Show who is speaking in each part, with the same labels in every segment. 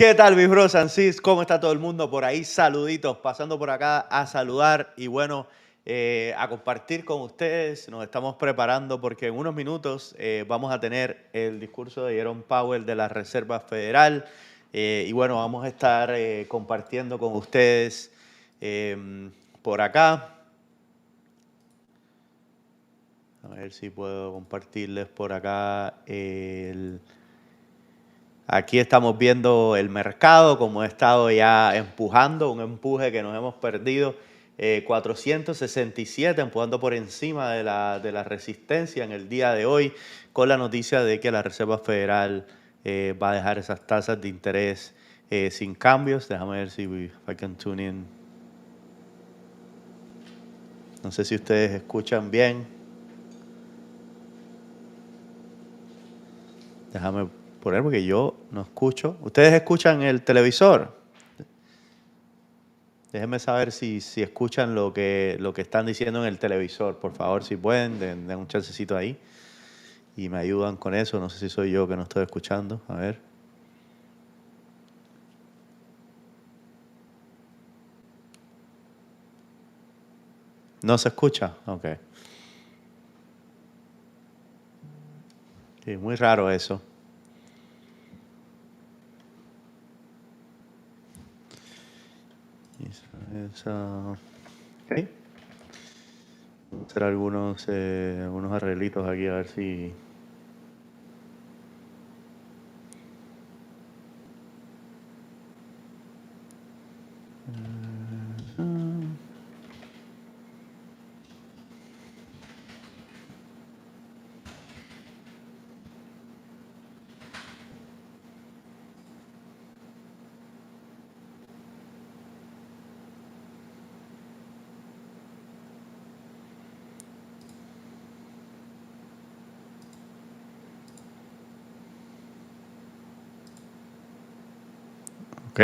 Speaker 1: ¿Qué tal, mis bros and sis? ¿Cómo está todo el mundo por ahí? Saluditos, pasando por acá a saludar y bueno, a compartir con ustedes. Nos estamos preparando porque en unos minutos vamos a tener el discurso de Jerome Powell de la Reserva Federal y bueno, vamos a estar compartiendo con ustedes por acá. A ver si puedo compartirles por acá Aquí estamos viendo el mercado, como ha estado ya empujando, un empuje que nos hemos perdido. 467, empujando por encima de la resistencia en el día de hoy, con la noticia de que la Reserva Federal va a dejar esas tasas de interés sin cambios. Déjame ver si I can tune in. No sé si ustedes escuchan bien. Déjame poner porque yo no escucho. ¿Ustedes escuchan el televisor? Déjenme saber si escuchan lo que están diciendo en el televisor. Por favor, si pueden, den un chancecito ahí. Y me ayudan con eso. No sé si soy yo que no estoy escuchando. A ver. ¿No se escucha? Ok. Sí, muy raro eso. Ok. Vamos a hacer algunos arreglitos aquí a ver si... Ok.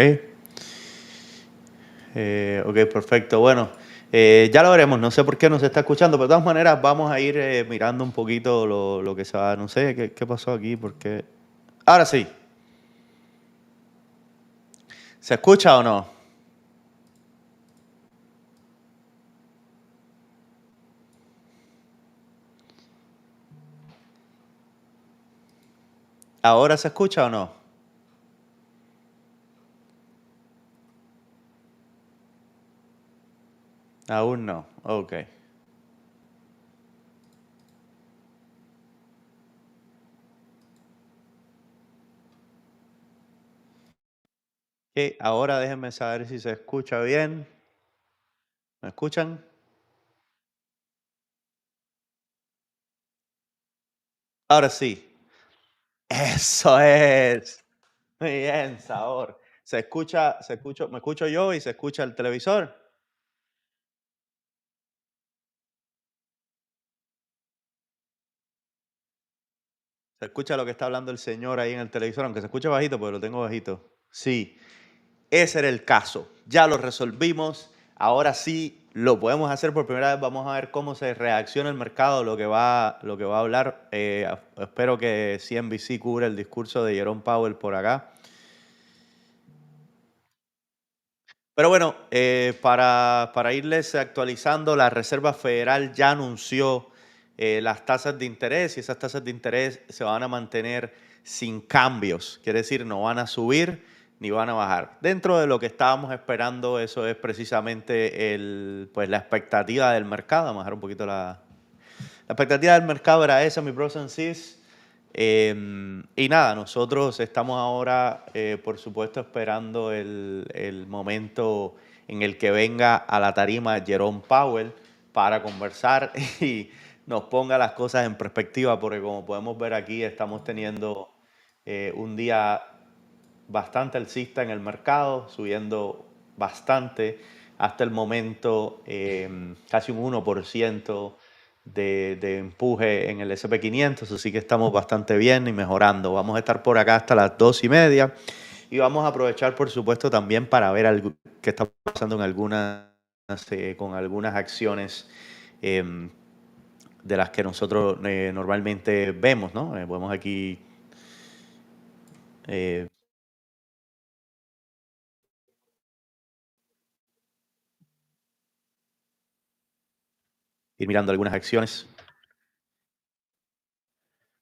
Speaker 1: Ok, perfecto. Bueno, ya lo veremos. No sé por qué no se está escuchando, pero de todas maneras vamos a ir mirando un poquito lo que se va. No sé qué pasó aquí, porque... Ahora sí. ¿Se escucha o no? ¿Ahora se escucha o no? Aún no. Ok. Ahora déjenme saber si se escucha bien. ¿Me escuchan? Ahora sí. Eso es. Muy bien, sabor. Me escucho yo y se escucha el televisor. Se escucha lo que está hablando el señor ahí en el televisor, aunque se escucha bajito, pero lo tengo bajito. Sí. Ese era el caso. Ya lo resolvimos. Ahora sí lo podemos hacer por primera vez. Vamos a ver cómo se reacciona el mercado, lo que va a hablar. Espero que CNBC cubra el discurso de Jerome Powell por acá. Pero bueno, para irles actualizando, la Reserva Federal ya anunció las tasas de interés y esas tasas de interés se van a mantener sin cambios. Quiere decir, no van a subir ni van a bajar. Dentro de lo que estábamos esperando, eso es precisamente pues la expectativa del mercado. Vamos a bajar un poquito la expectativa del mercado era esa, mi bros and sis. Y nada, nosotros estamos ahora, por supuesto, esperando el momento en el que venga a la tarima Jerome Powell para conversar y nos ponga las cosas en perspectiva, porque como podemos ver aquí, estamos teniendo un día bastante alcista en el mercado, subiendo bastante hasta el momento, casi un 1% de empuje en el S&P 500, así que estamos bastante bien y mejorando. Vamos a estar por acá hasta las 2:30 y vamos a aprovechar, por supuesto, también para ver qué está pasando con algunas acciones de las que nosotros normalmente vemos, ¿no? Vemos aquí ir mirando algunas acciones.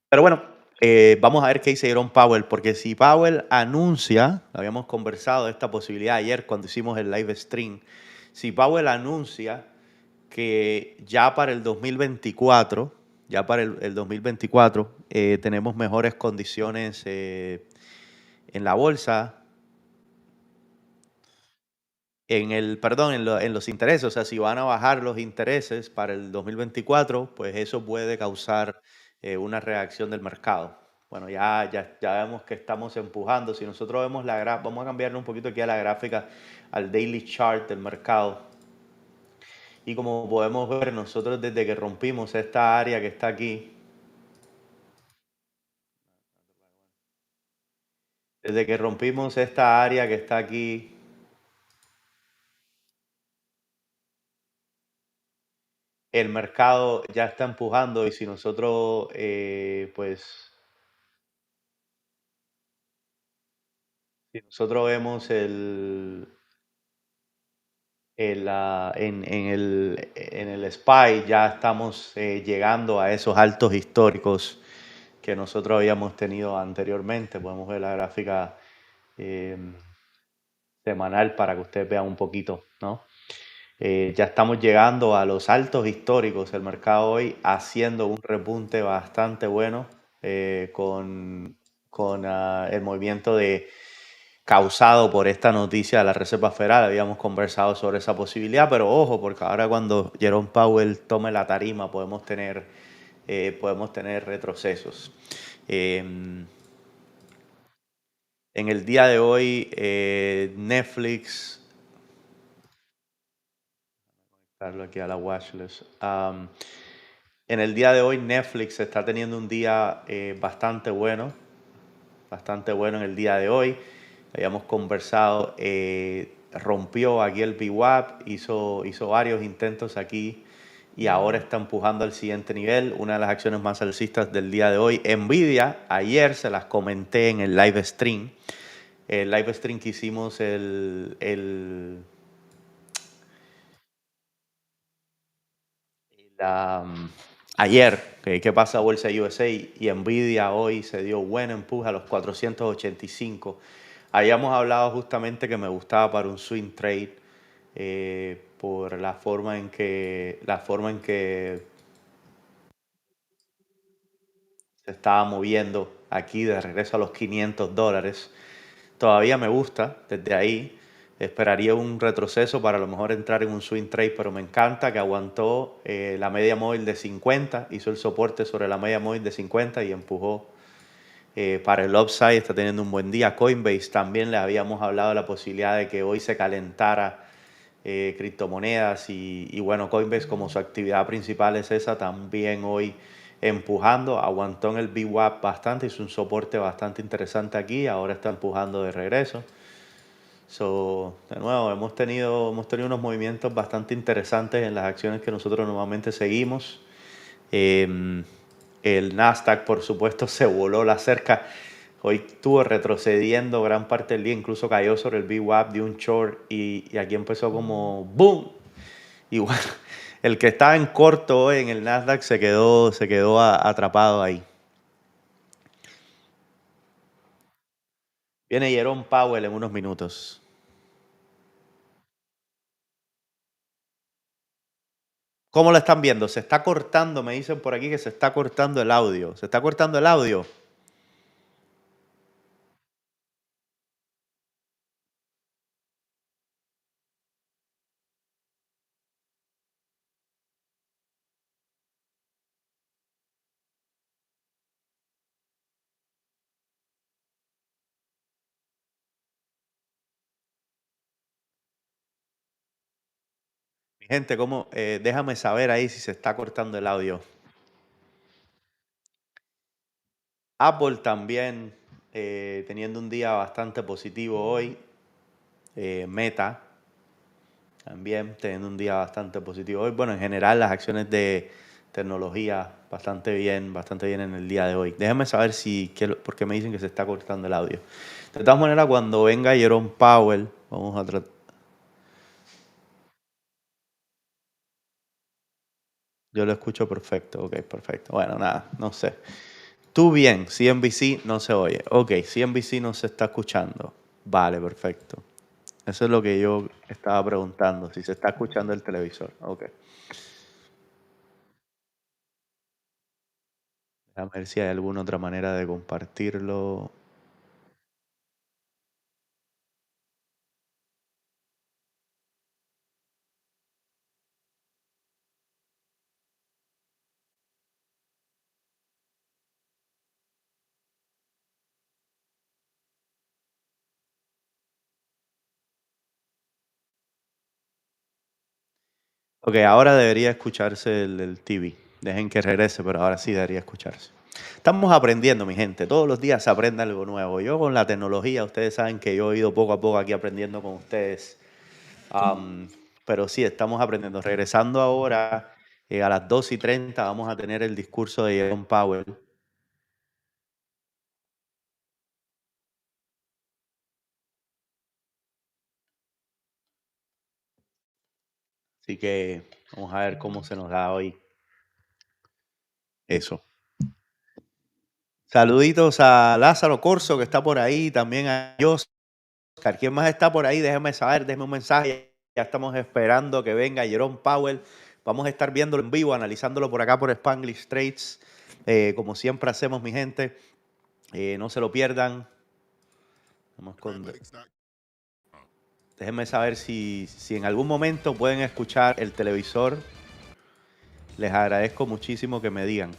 Speaker 1: Pero bueno, vamos a ver qué dice Jerome Powell, porque si Powell anuncia, habíamos conversado de esta posibilidad ayer cuando hicimos el live stream, si Powell anuncia que ya para el 2024, ya para el 2024 tenemos mejores condiciones en la bolsa, perdón, en los intereses, o sea, si van a bajar los intereses para el 2024, pues eso puede causar una reacción del mercado. Bueno, ya vemos que estamos empujando. Si nosotros vemos la gráfica, vamos a cambiarle un poquito aquí a la gráfica, al daily chart del mercado. Y como podemos ver, nosotros desde que rompimos esta área que está aquí, desde que rompimos esta área que está aquí, el mercado ya está empujando y si nosotros, pues, si nosotros vemos en el SPY, ya estamos llegando a esos altos históricos que nosotros habíamos tenido anteriormente. Podemos ver la gráfica eh, semanal para que ustedes vean un poquito, ¿no? Ya estamos llegando a los altos históricos. El mercado hoy haciendo un repunte bastante bueno con el movimiento causado por esta noticia de la Reserva Federal. Habíamos conversado sobre esa posibilidad, pero ojo, porque ahora cuando Jerome Powell tome la tarima podemos tener retrocesos. En el día de hoy, Netflix, darlo aquí a la watchlist. En el día de hoy, Netflix está teniendo un día bastante bueno en el día de hoy. Habíamos conversado, rompió aquí el VWAP, hizo varios intentos aquí y ahora está empujando al siguiente nivel. Una de las acciones más alcistas del día de hoy, Nvidia, ayer se las comenté en el live stream. El live stream que hicimos ayer, que pasa Bolsa USA y Nvidia hoy se dio buen empuje a los 485. Habíamos hablado justamente que me gustaba para un swing trade por la forma en que se estaba moviendo aquí de regreso a los $500. Todavía me gusta desde ahí. Esperaría un retroceso para a lo mejor entrar en un swing trade, pero me encanta que aguantó la media móvil de 50, hizo el soporte sobre la media móvil de 50 y empujó para el upside. Está teniendo un buen día. Coinbase también le habíamos hablado de la posibilidad de que hoy se calentara criptomonedas y bueno, Coinbase como su actividad principal es esa, también hoy empujando, aguantó en el VWAP bastante, hizo un soporte bastante interesante aquí, ahora está empujando de regreso. So, de nuevo, hemos tenido unos movimientos bastante interesantes en las acciones que nosotros normalmente seguimos. Eh, el Nasdaq, por supuesto, se voló la cerca. Hoy estuvo retrocediendo gran parte del día, incluso cayó sobre el VWAP de un short y aquí empezó como ¡boom! Y bueno, el que estaba en corto hoy en el Nasdaq se quedó atrapado ahí. Viene Jerome Powell en unos minutos. ¿Cómo lo están viendo? Se está cortando, me dicen por aquí que se está cortando el audio. ¿Se está cortando el audio? Mi gente, déjame saber ahí si se está cortando el audio. Apple también teniendo un día bastante positivo hoy. Meta también teniendo un día bastante positivo hoy. Bueno, en general las acciones de tecnología bastante bien en el día de hoy. Déjenme saber por qué me dicen que se está cortando el audio. De todas maneras, cuando venga Jerome Powell, vamos a tratar. Yo lo escucho perfecto. Ok, perfecto. Bueno, nada, no sé. Tú bien, CNBC no se oye. Ok, CNBC no se está escuchando. Vale, perfecto. Eso es lo que yo estaba preguntando, si se está escuchando el televisor. Ok. Déjame ver si hay alguna otra manera de compartirlo. Ok, ahora debería escucharse el TV. Dejen que regrese, pero ahora sí debería escucharse. Estamos aprendiendo, mi gente. Todos los días se aprende algo nuevo. Yo con la tecnología, ustedes saben que yo he ido poco a poco aquí aprendiendo con ustedes. Am, pero sí, estamos aprendiendo. Regresando ahora, a las 2:30 vamos a tener el discurso de Jerome Powell. Así que vamos a ver cómo se nos da hoy eso. Saluditos a Lázaro Corso, que está por ahí, también a Oscar. ¿Quién más está por ahí? Déjeme saber, déjeme un mensaje. Ya estamos esperando que venga Jerome Powell. Vamos a estar viéndolo en vivo, analizándolo por acá por Spanglish Trades. Como siempre hacemos, mi gente. No se lo pierdan. Vamos con... Déjenme saber si en algún momento pueden escuchar el televisor. Les agradezco muchísimo que me digan.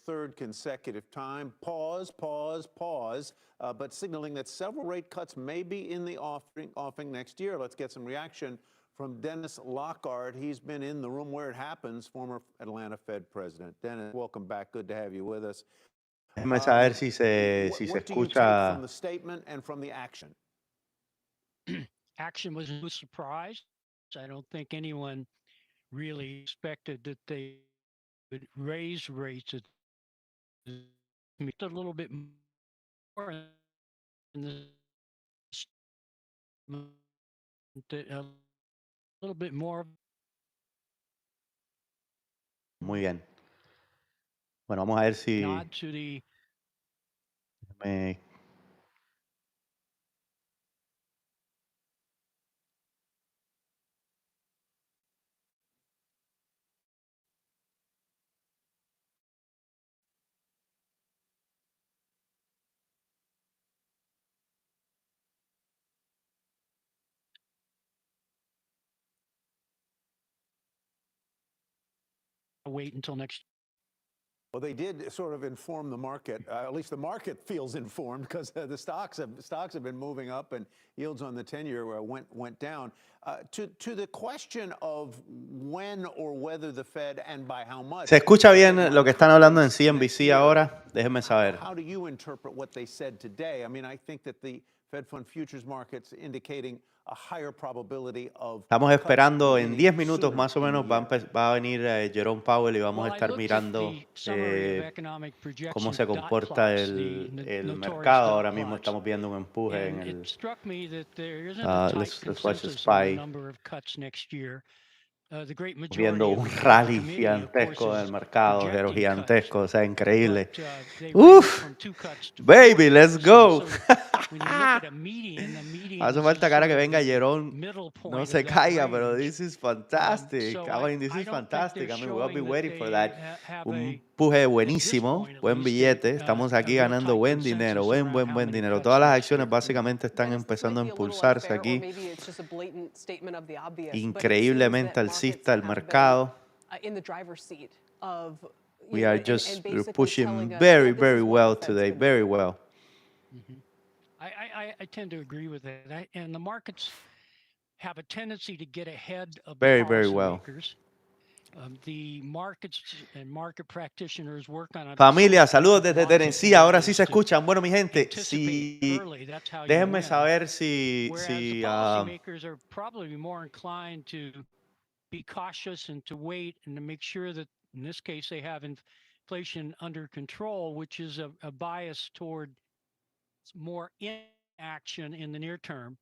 Speaker 2: Third consecutive time. Pause, but signaling that several rate cuts may be in the offing next year. Let's get some reaction from Dennis Lockhart. He's been in the room where it happens, former Atlanta Fed president. Dennis, welcome back. Good to have you with us.
Speaker 1: Déjenme saber si se
Speaker 2: What do you take from
Speaker 1: escucha.
Speaker 2: the statement and from the action?
Speaker 3: Action was no surprise. I don't think anyone really expected that they would raise rates a little bit more in the a little bit more.
Speaker 1: Muy bien. Bueno, vamos a ver si
Speaker 3: Nod to the
Speaker 1: me...
Speaker 3: wait until next.
Speaker 2: Well, they did sort of inform the market. At least the market feels informed because the stocks have been moving up and yields on the 10-year went down. To the question of when or whether the Fed and by how much.
Speaker 1: ¿Se escucha bien lo que están hablando en CNBC ahora? Déjenme saber.
Speaker 2: How do you interpret what they said today? I mean, I think that the Fed Fund futures market's indicating a higher probability of.
Speaker 1: Estamos esperando en 10 minutos más o menos va a venir Jerome Powell y vamos a estar mirando cómo se comporta el mercado. Ahora mismo estamos viendo un empuje en el... let's watch the SPY. Viendo un rally gigantesco del mercado, pero gigantesco, o sea, increíble. Uf, baby, let's go. Hace falta cara que venga Jerome, no se caiga, pero this is fantastic. I mean, this is fantastic. I mean, we'll be waiting for that. Un empuje buenísimo, buen billete. Estamos aquí ganando buen dinero, buen dinero. Todas las acciones básicamente están empezando a impulsarse aquí. Increíblemente alcista el mercado. We're pushing very well today, very well.
Speaker 3: I tend to agree with that. And the markets have a tendency to get ahead of
Speaker 1: Very,
Speaker 3: the
Speaker 1: very well.
Speaker 3: policymakers. The markets and market practitioners work on a
Speaker 1: Familia, saludos desde Tennessee. Ahora sí se escuchan. Bueno, mi gente, déjenme saber si
Speaker 3: policymakers are probably more inclined to be cautious and to wait and to make sure that in this case they have inflation under control, which is a bias toward more inaction in the near term.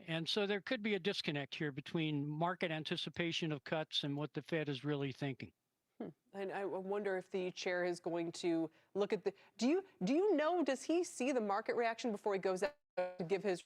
Speaker 3: And so there could be a disconnect here between market anticipation of cuts and what the Fed is really thinking.
Speaker 4: And I wonder if the chair is going to look at the. Do you know? Does he see the market reaction before he goes out to give his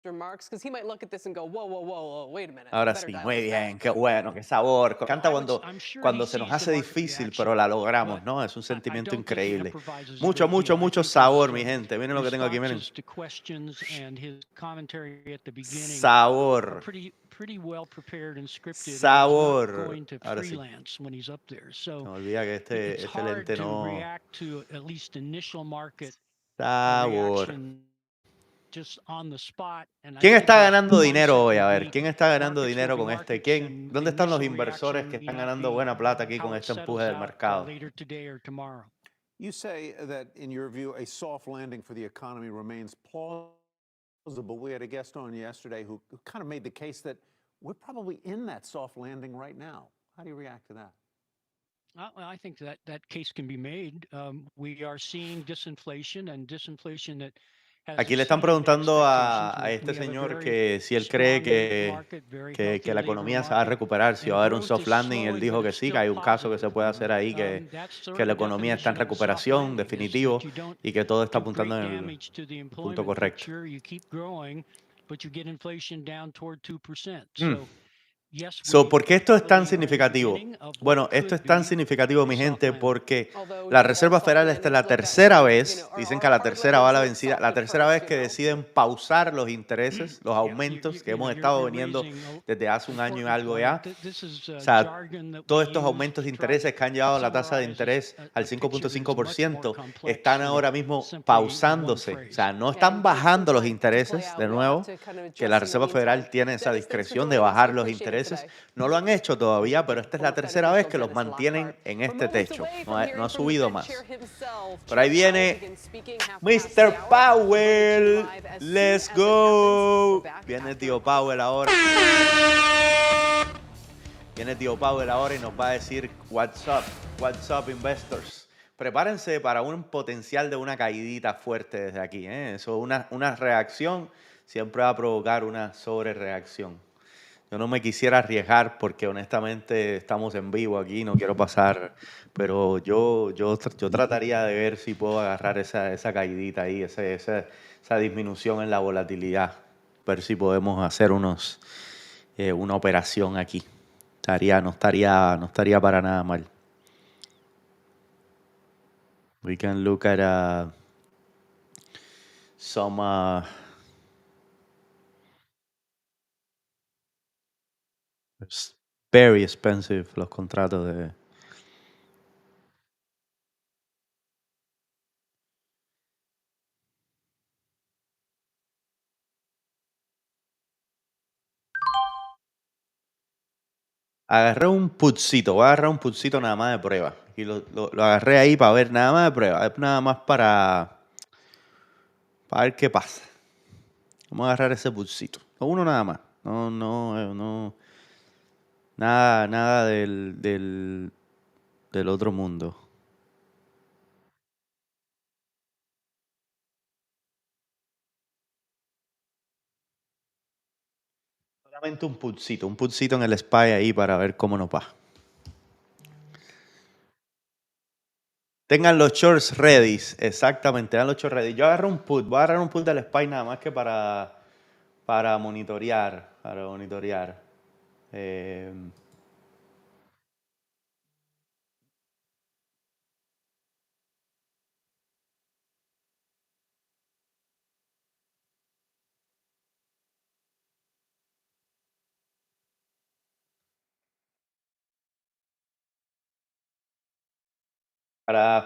Speaker 4: remarks? Because he might look at this and go, whoa, whoa, whoa, whoa, wait a minute.
Speaker 1: Ahora
Speaker 4: better
Speaker 1: sí,
Speaker 4: dial
Speaker 1: muy
Speaker 4: this
Speaker 1: bien,
Speaker 4: back.
Speaker 1: qué bueno, qué sabor. Me encanta
Speaker 3: I'm sure he
Speaker 1: cuando se nos
Speaker 3: sees the
Speaker 1: hace
Speaker 3: market
Speaker 1: difícil,
Speaker 3: reaction,
Speaker 1: pero la logramos,
Speaker 3: but
Speaker 1: ¿no? Es un
Speaker 3: I
Speaker 1: sentimiento
Speaker 3: don't think he
Speaker 1: increíble.
Speaker 3: improvises a
Speaker 1: Mucho,
Speaker 3: great
Speaker 1: mucho,
Speaker 3: deal. I
Speaker 1: mucho
Speaker 3: think
Speaker 1: sabor, mi gente. Miren lo que tengo aquí, miren.
Speaker 3: responses to questions and his commentary at the beginning are
Speaker 1: Sabor,
Speaker 3: pretty well prepared and scripted. And he's not
Speaker 1: sabor.
Speaker 3: going to
Speaker 1: Ahora sí,
Speaker 3: freelance when he's up there.
Speaker 1: se
Speaker 3: So
Speaker 1: me olvida que
Speaker 3: it's
Speaker 1: este
Speaker 3: hard
Speaker 1: lente
Speaker 3: to
Speaker 1: no.
Speaker 3: react to at least initial market
Speaker 1: Sabor.
Speaker 3: reaction just on the spot. And I
Speaker 1: ¿Quién
Speaker 3: think
Speaker 1: está
Speaker 3: his
Speaker 1: ganando dinero
Speaker 3: concept
Speaker 1: hoy? A
Speaker 3: will
Speaker 1: ver,
Speaker 3: be
Speaker 1: ¿quién está ganando
Speaker 3: markets will
Speaker 1: dinero
Speaker 3: be
Speaker 1: con este?
Speaker 3: markets,
Speaker 1: ¿Quién?
Speaker 3: and
Speaker 1: ¿Dónde
Speaker 3: the
Speaker 1: están los
Speaker 3: initial
Speaker 1: inversores
Speaker 3: reaction
Speaker 1: que
Speaker 3: may
Speaker 1: están
Speaker 3: not
Speaker 1: ganando
Speaker 3: be
Speaker 1: buena plata aquí
Speaker 3: how
Speaker 1: con
Speaker 3: it
Speaker 1: este
Speaker 3: settles
Speaker 1: empuje del
Speaker 3: out
Speaker 1: mercado?
Speaker 3: later today or tomorrow.
Speaker 2: You say that, in your view, a soft landing for the economy remains plausible. We had a guest on yesterday who kind of made the case that we're probably in that soft landing right now. How do you react to that?
Speaker 3: I think that case can be made. We are seeing disinflation, and disinflation that has
Speaker 1: Aquí le están
Speaker 3: exceeded
Speaker 1: preguntando
Speaker 3: expectations.
Speaker 1: a
Speaker 3: We
Speaker 1: este
Speaker 3: have a
Speaker 1: señor
Speaker 3: very
Speaker 1: que si él cree
Speaker 3: strong labor market, very
Speaker 1: que
Speaker 3: healthy
Speaker 1: la
Speaker 3: labor
Speaker 1: economía se va a
Speaker 3: market,
Speaker 1: recuperar, si va
Speaker 3: and
Speaker 1: a haber un
Speaker 3: growth
Speaker 1: soft
Speaker 3: is
Speaker 1: landing. Él
Speaker 3: slowing,
Speaker 1: dijo
Speaker 3: but
Speaker 1: que
Speaker 3: it's
Speaker 1: sí, que
Speaker 3: still
Speaker 1: hay un caso que se
Speaker 3: positive.
Speaker 1: puede hacer ahí,
Speaker 3: That's sort
Speaker 1: que
Speaker 3: of
Speaker 1: la
Speaker 3: the
Speaker 1: economía está
Speaker 3: definition
Speaker 1: en
Speaker 3: of a soft
Speaker 1: recuperación,
Speaker 3: landing, is
Speaker 1: definitivo,
Speaker 3: that you don't
Speaker 1: y que todo está
Speaker 3: do
Speaker 1: apuntando
Speaker 3: great
Speaker 1: en el
Speaker 3: damage to the
Speaker 1: punto
Speaker 3: employment
Speaker 1: correcto.
Speaker 3: picture. You keep growing, but you get inflation down toward 2%.
Speaker 1: Mm.
Speaker 3: So yes,
Speaker 1: ¿Por qué esto es tan
Speaker 3: probably are in the
Speaker 1: significativo?
Speaker 3: beginning of what
Speaker 1: Bueno, esto
Speaker 3: could
Speaker 1: es tan
Speaker 3: be
Speaker 1: significativo,
Speaker 3: a
Speaker 1: mi
Speaker 3: soft
Speaker 1: gente,
Speaker 3: landing.
Speaker 1: porque
Speaker 4: Although
Speaker 1: la
Speaker 4: not all
Speaker 1: Reserva
Speaker 4: soft
Speaker 1: Federal, esta es la
Speaker 4: landings like that
Speaker 1: tercera
Speaker 4: one,
Speaker 1: vez, dicen que a
Speaker 4: our
Speaker 1: la
Speaker 4: hard
Speaker 1: tercera va la
Speaker 4: landings
Speaker 1: vencida,
Speaker 4: soft
Speaker 1: la
Speaker 4: at
Speaker 1: tercera
Speaker 4: first,
Speaker 1: vez que deciden pausar los intereses, los aumentos que hemos estado viniendo desde hace un año y algo ya. O sea, todos estos aumentos de intereses que han llevado la tasa de interés al 5.5% están ahora mismo pausándose. O sea, no están bajando los intereses de nuevo, que la Reserva Federal tiene esa discreción de bajar los intereses. No lo han hecho todavía, pero esta es la tercera vez que los mantienen en este techo. No ha subido más. Por ahí viene Mr. Powell. Let's go. Viene tío Powell ahora. Viene tío Powell ahora y nos va a decir what's up investors. Prepárense para un potencial de una caidita fuerte desde aquí. Eso, una reacción siempre va a provocar una sobrereacción. Yo no me quisiera arriesgar porque honestamente estamos en vivo aquí, no quiero pasar, pero yo trataría de ver si puedo agarrar esa caidita ahí, esa disminución en la volatilidad, ver si podemos hacer una operación aquí. No estaría para nada mal. We can look at some it's very expensive los contratos de agarré un putcito, voy a agarrar un putcito nada más de prueba. Y lo agarré ahí para ver nada más de prueba, es nada más para ver qué pasa. Vamos a agarrar ese putcito, uno nada más. No, nada del otro mundo. Solamente un putcito en el SPY ahí para ver cómo nos va. Tengan los shorts ready, exactamente, tengan los shorts ready. Yo voy a agarrar un put del SPY nada más que para monitorear,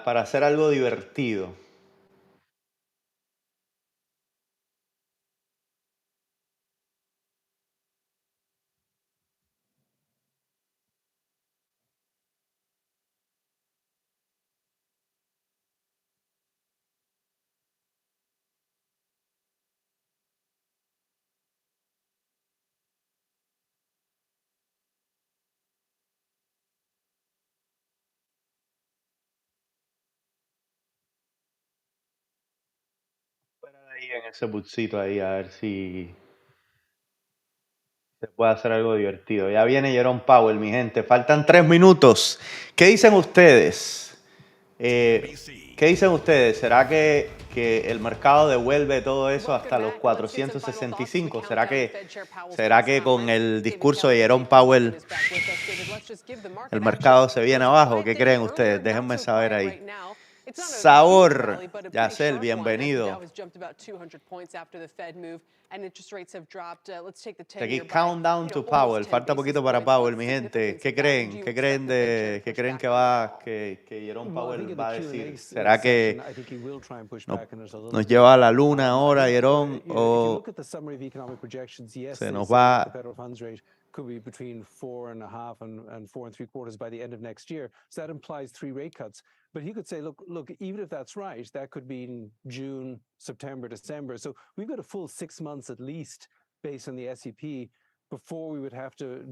Speaker 1: para hacer algo divertido. ahí en ese pulsito ahí a ver si se puede hacer algo divertido. Ya viene Jerome Powell, mi gente. Faltan 3 minutos. ¿Qué dicen ustedes? ¿Qué dicen ustedes? ¿Será que el mercado devuelve todo eso hasta los 465? ¿Será que con el discurso de Jerome Powell el mercado se viene abajo? ¿Qué creen ustedes? Déjenme saber ahí. Sabor, Yacel, bienvenido. Aquí Countdown to Powell. Falta poquito para Powell, mi gente. ¿Qué creen? ¿Qué creen que Jerome Powell va a decir? ¿Será que nos lleva a la luna ahora, Jerome, o se nos va?
Speaker 5: Could be between 4.5 and 4.75 by the end of next year. So that implies 3 rate cuts. But he could say, look, even if that's right, that could be in June, September, December. So we've got a full 6 months at least based on the SEP before we would have to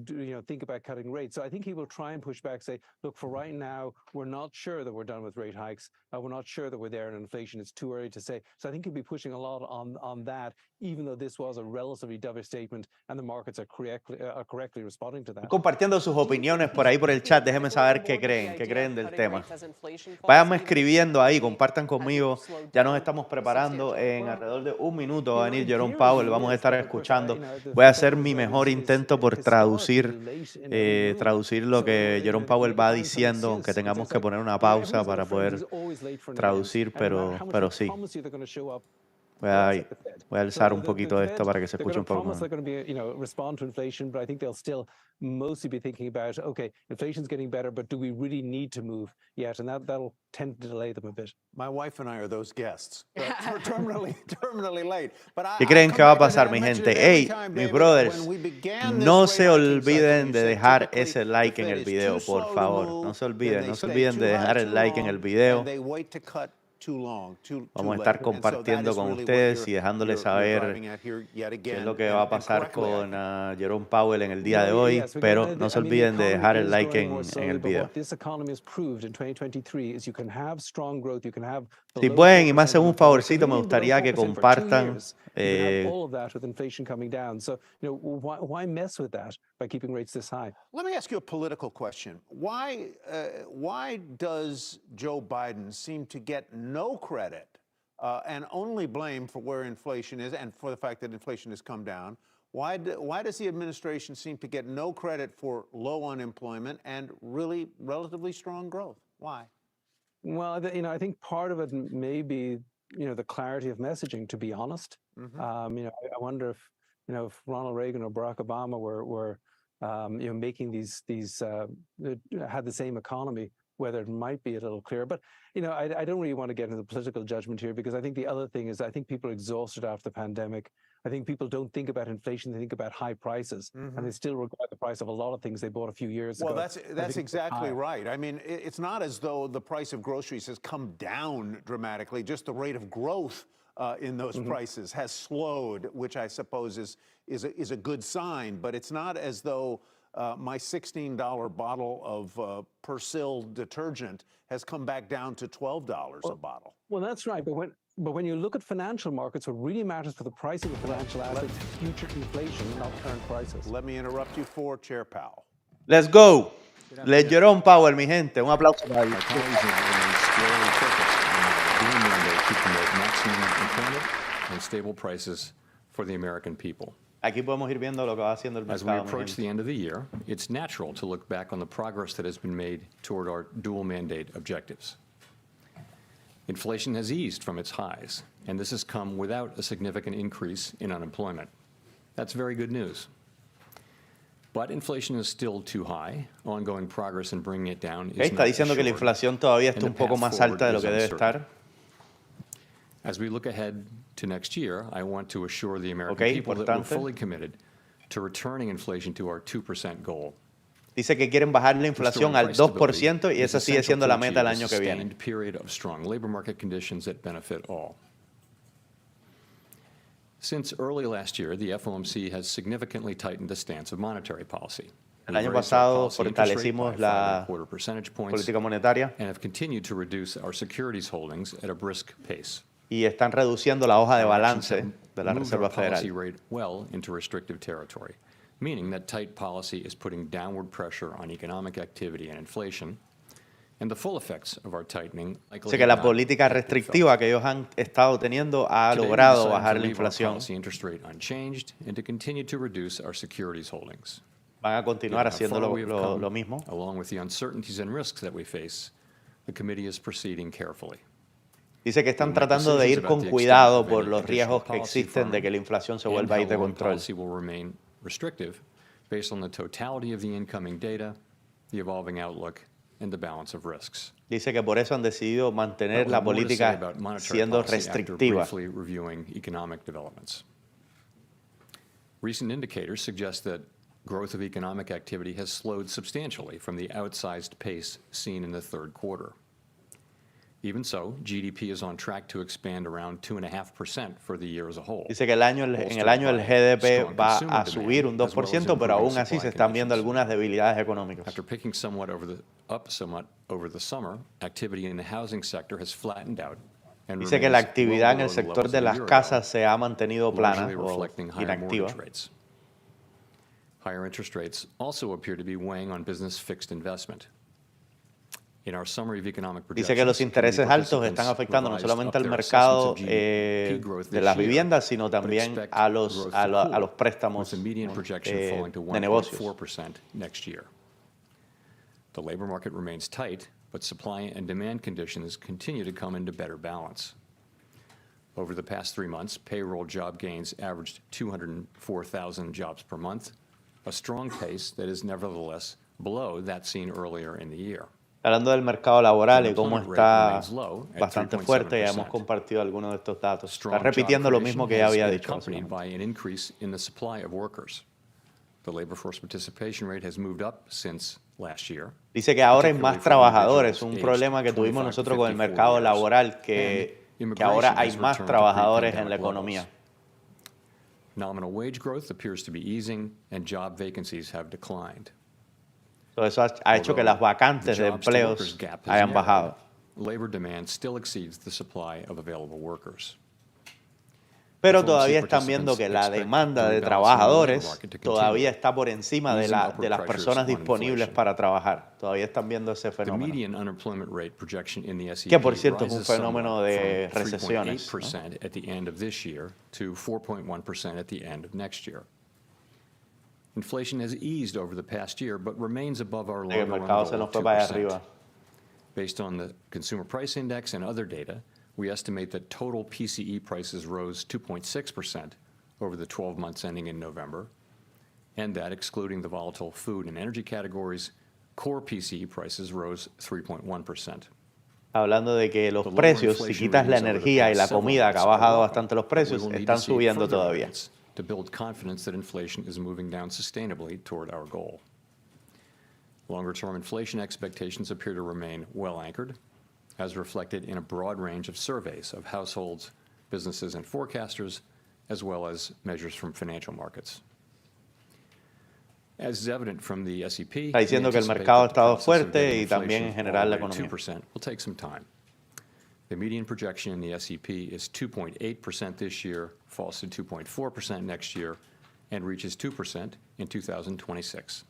Speaker 5: think about cutting rates. So I think he will try and push back, say, look, for right now, we're not sure that we're done with rate hikes. We're not sure that we're there in inflation. It's too early to say. So I think he'll be pushing a lot on that, even though this was a relatively dovish statement and the markets are correctly responding to that.
Speaker 1: Compartiendo sus opiniones por ahí por el chat, déjenme saber qué creen del tema. Váyanme escribiendo ahí, compartan conmigo. Ya nos estamos preparando. En alrededor de 1 minuto va a venir Jerome Powell, vamos a estar escuchando. Voy a hacer mi mejor intento por traducir lo que Jerome Powell va diciendo, aunque tengamos que poner una pausa para poder traducir, pero sí. Voy a alzar un poquito de esto para que se escuche un poco más.
Speaker 5: They're going to respond to inflation, but I think they'll still mostly be thinking about, okay, inflation's getting better, but do we really need to move yet? And that'll tend to delay them a bit.
Speaker 2: My wife and I are those guests. We're terminally late.
Speaker 1: ¿Qué creen que va a pasar, mi gente? Hey, mis brothers, no se olviden de dejar ese like en el video, por favor. No se olviden de dejar el like en el video. Vamos a estar compartiendo con ustedes y dejándoles saber qué es lo que va a pasar con Jerome Powell en el día de hoy, pero no se olviden de dejar el like en el video. Si pueden y me hacen un favorcito, me gustaría que compartan.
Speaker 5: All of that with inflation coming down. So, why mess with that by keeping rates this high?
Speaker 2: Let me ask you a political question. Why does Joe Biden seem to get no credit and only blame for where inflation is and for the fact that inflation has come down? Why does the administration seem to get no credit for low unemployment and really relatively strong growth? Why?
Speaker 5: Well, I think part of it may be the clarity of messaging, to be honest. I wonder if Ronald Reagan or Barack Obama were making these had the same economy, whether it might be a little clearer. But I don't really want to get into the political judgment here, because I think the other thing is I think people are exhausted after the pandemic. I think people don't think about inflation; they think about high prices, and they still regard the price of a lot of things they bought a few years ago.
Speaker 2: Well, that's exactly right. I mean, it's not as though the price of groceries has come down dramatically. Just the rate of growth in those prices has slowed, which I suppose is a good sign. But it's not as though my $16 bottle of Persil detergent has come back down to $12 a bottle.
Speaker 5: Well, that's right. But when you look at financial markets, what really matters for the pricing of financial assets is future inflation, not current prices.
Speaker 2: Let me interrupt you for Chair Powell.
Speaker 1: Let's go. Let Jerome Powell, mi gente. Un aplauso para él.
Speaker 6: And stable prices for the American people.
Speaker 1: Aquí podemos ir viendo lo que va haciendo el mercado.
Speaker 6: As we approach the end of the year, it's natural to look back on the progress that has been made toward our dual mandate objectives. Inflation has eased from its highs, and this has come without a significant increase in unemployment. That's very good news. But inflation is still too high. Ongoing progress in bringing it down is not
Speaker 1: está diciendo que la
Speaker 6: assured,
Speaker 1: inflación todavía está
Speaker 6: and
Speaker 1: un
Speaker 6: the
Speaker 1: poco
Speaker 6: path
Speaker 1: más alta de lo
Speaker 6: forward
Speaker 1: que
Speaker 6: is
Speaker 1: debe
Speaker 6: uncertain.
Speaker 1: estar.
Speaker 6: As we look ahead to next year, I want to assure the American people that we're fully committed to returning inflation to our 2% goal.
Speaker 1: Dice que quieren bajar la inflación al 2% y esa sigue siendo la meta el año que viene.
Speaker 6: Period of strong labor market conditions that benefit all. Since early last year, the FOMC has significantly tightened the stance of monetary policy.
Speaker 1: El año pasado fortalecimos la política monetaria
Speaker 6: and have continued to reduce our securities holdings at a brisk pace.
Speaker 1: y están reduciendo la hoja de
Speaker 6: Our actions
Speaker 1: balance
Speaker 6: have
Speaker 1: de la
Speaker 6: moved
Speaker 1: Reserva
Speaker 6: our policy
Speaker 1: Federal.
Speaker 6: rate well into restrictive territory, meaning that tight policy is putting downward pressure on economic activity and inflation, and the full effects of our tightening likely
Speaker 1: Así que
Speaker 6: have
Speaker 1: la
Speaker 6: not
Speaker 1: política
Speaker 6: yet been felt.
Speaker 1: restrictiva que ellos han estado teniendo ha
Speaker 6: Today, we
Speaker 1: logrado
Speaker 6: decided
Speaker 1: bajar
Speaker 6: to
Speaker 1: la
Speaker 6: leave our
Speaker 1: inflación.
Speaker 6: policy interest rate unchanged and to continue to reduce our securities holdings.
Speaker 1: Van a continuar
Speaker 6: Given how
Speaker 1: haciendo
Speaker 6: far we have come,
Speaker 1: lo mismo.
Speaker 6: along with the uncertainties and risks that we face, the committee is proceeding carefully.
Speaker 1: Dice que están
Speaker 6: We'll make
Speaker 1: tratando de
Speaker 6: decisions
Speaker 1: ir
Speaker 6: about
Speaker 1: con
Speaker 6: the extent
Speaker 1: cuidado
Speaker 6: of
Speaker 1: por
Speaker 6: any
Speaker 1: los
Speaker 6: additional
Speaker 1: riesgos que
Speaker 6: policy
Speaker 1: existen de
Speaker 6: firming
Speaker 1: que la inflación se
Speaker 6: and
Speaker 1: vuelva a
Speaker 6: how
Speaker 1: ir de
Speaker 6: long
Speaker 1: control.
Speaker 6: policy will remain restrictive based on the totality of the incoming data, the evolving outlook, and the balance of risks.
Speaker 1: Dice que por eso han decidido mantener
Speaker 6: We'll
Speaker 1: la
Speaker 6: have more to say
Speaker 1: política
Speaker 6: about monetary
Speaker 1: siendo
Speaker 6: policy after
Speaker 1: restrictiva.
Speaker 6: briefly reviewing economic developments. Recent indicators suggest that growth of economic activity has slowed substantially from the outsized pace seen in the third quarter. Even so, GDP is on track to expand around 2.5% for the year as a whole.
Speaker 1: Dice que en el año el GDP va a subir un 2%, pero aún así se están viendo algunas debilidades económicas.
Speaker 6: After picking up somewhat over the summer, activity in the housing sector has flattened out and
Speaker 1: Dice que la
Speaker 6: remains
Speaker 1: actividad en
Speaker 6: well
Speaker 1: el
Speaker 6: below the
Speaker 1: sector
Speaker 6: levels
Speaker 1: de
Speaker 6: of a
Speaker 1: las
Speaker 6: year ago,
Speaker 1: casas se ha mantenido plana
Speaker 6: largely
Speaker 1: o
Speaker 6: reflecting higher
Speaker 1: inactiva.
Speaker 6: mortgage rates. Higher interest rates also appear to be weighing on business fixed investment. In our summary of economic
Speaker 1: Dice que los
Speaker 6: projections,
Speaker 1: intereses
Speaker 6: committee
Speaker 1: altos están
Speaker 6: participants
Speaker 1: afectando no
Speaker 6: revised
Speaker 1: solamente
Speaker 6: up
Speaker 1: al
Speaker 6: their assessments of
Speaker 1: mercado
Speaker 6: GDP growth
Speaker 1: de
Speaker 6: this
Speaker 1: las
Speaker 6: year,
Speaker 1: viviendas, sino
Speaker 6: but
Speaker 1: también
Speaker 6: expect
Speaker 1: a los
Speaker 6: growth to cool,
Speaker 1: préstamos
Speaker 6: with the median projection falling to
Speaker 1: de negocios.
Speaker 6: 1.4% next year. The labor market remains tight, but supply and demand conditions continue to come into better balance. Over the past 3 months, payroll job gains averaged 204,000 jobs per month, a strong pace that is nevertheless below that seen earlier in the year.
Speaker 1: Hablando del mercado laboral y cómo
Speaker 6: Unemployment
Speaker 1: está
Speaker 6: rate remains low at
Speaker 1: bastante fuerte, ya hemos
Speaker 6: 3.7%.
Speaker 1: compartido algunos de estos datos. Está
Speaker 6: Strong
Speaker 1: repitiendo
Speaker 6: job
Speaker 1: lo
Speaker 6: creation
Speaker 1: mismo que ya
Speaker 6: has
Speaker 1: había
Speaker 6: been
Speaker 1: dicho.
Speaker 6: accompanied
Speaker 1: básicamente.
Speaker 6: by an increase in the supply of workers. The labor force participation rate has moved up since last year.
Speaker 1: Dice que ahora hay
Speaker 6: particularly
Speaker 1: más
Speaker 6: for
Speaker 1: trabajadores,
Speaker 6: individuals
Speaker 1: un
Speaker 6: aged
Speaker 1: problema que tuvimos
Speaker 6: 25 to
Speaker 1: nosotros con el
Speaker 6: 54
Speaker 1: mercado
Speaker 6: years.
Speaker 1: laboral,
Speaker 6: And
Speaker 1: que
Speaker 6: immigration
Speaker 1: ahora hay
Speaker 6: has
Speaker 1: más
Speaker 6: returned to
Speaker 1: trabajadores en la
Speaker 6: pre-pandemic
Speaker 1: economía.
Speaker 6: levels. Nominal wage growth appears to be easing, and job vacancies have declined.
Speaker 1: Todo eso ha hecho que las vacantes de empleos hayan bajado.
Speaker 6: Labor demand still exceeds the supply of available workers.
Speaker 1: Pero todavía están viendo que la demanda de trabajadores todavía está por encima de las personas disponibles para trabajar. Todavía están viendo ese
Speaker 6: The
Speaker 1: fenómeno.
Speaker 6: median unemployment rate projection in the S&P
Speaker 1: Que por cierto es un
Speaker 6: rises
Speaker 1: fenómeno
Speaker 6: somewhat
Speaker 1: de
Speaker 6: from
Speaker 1: recesiones,
Speaker 6: 3.8% at the end of this year to 4.1% at the end of next year. Inflation has eased over the past year, but remains above our
Speaker 1: El
Speaker 6: longer run
Speaker 1: mercado se
Speaker 6: goal
Speaker 1: nos
Speaker 6: of
Speaker 1: fue para allá
Speaker 6: 2%.
Speaker 1: arriba.
Speaker 6: Based on the Consumer Price Index and other data, we estimate that total PCE prices rose 2.6% over the 12 months ending in November, and that excluding the volatile food and energy categories, core PCE prices rose 3.1%.
Speaker 1: Hablando de que los
Speaker 6: The lower
Speaker 1: precios, si
Speaker 6: inflation
Speaker 1: quitas la
Speaker 6: readings over the
Speaker 1: energía y
Speaker 6: past
Speaker 1: la
Speaker 6: several
Speaker 1: comida, que ha
Speaker 6: months are
Speaker 1: bajado
Speaker 6: welcome,
Speaker 1: bastante los
Speaker 6: but we
Speaker 1: precios,
Speaker 6: will need
Speaker 1: están
Speaker 6: to see
Speaker 1: subiendo
Speaker 6: further
Speaker 1: todavía.
Speaker 6: evidence to build confidence that inflation is moving down sustainably toward our goal. Longer-term inflation expectations appear to remain well anchored, as reflected in a broad range of surveys of households, businesses, and forecasters, as well as measures from financial markets. As is evident from the S&P,
Speaker 1: Está diciendo que el mercado ha estado fuerte y también en general la economía.
Speaker 6: 2% will take some time. The median projection in the S&P is 2.8% this year, falls to 2.4% next year, and reaches 2% in 2026.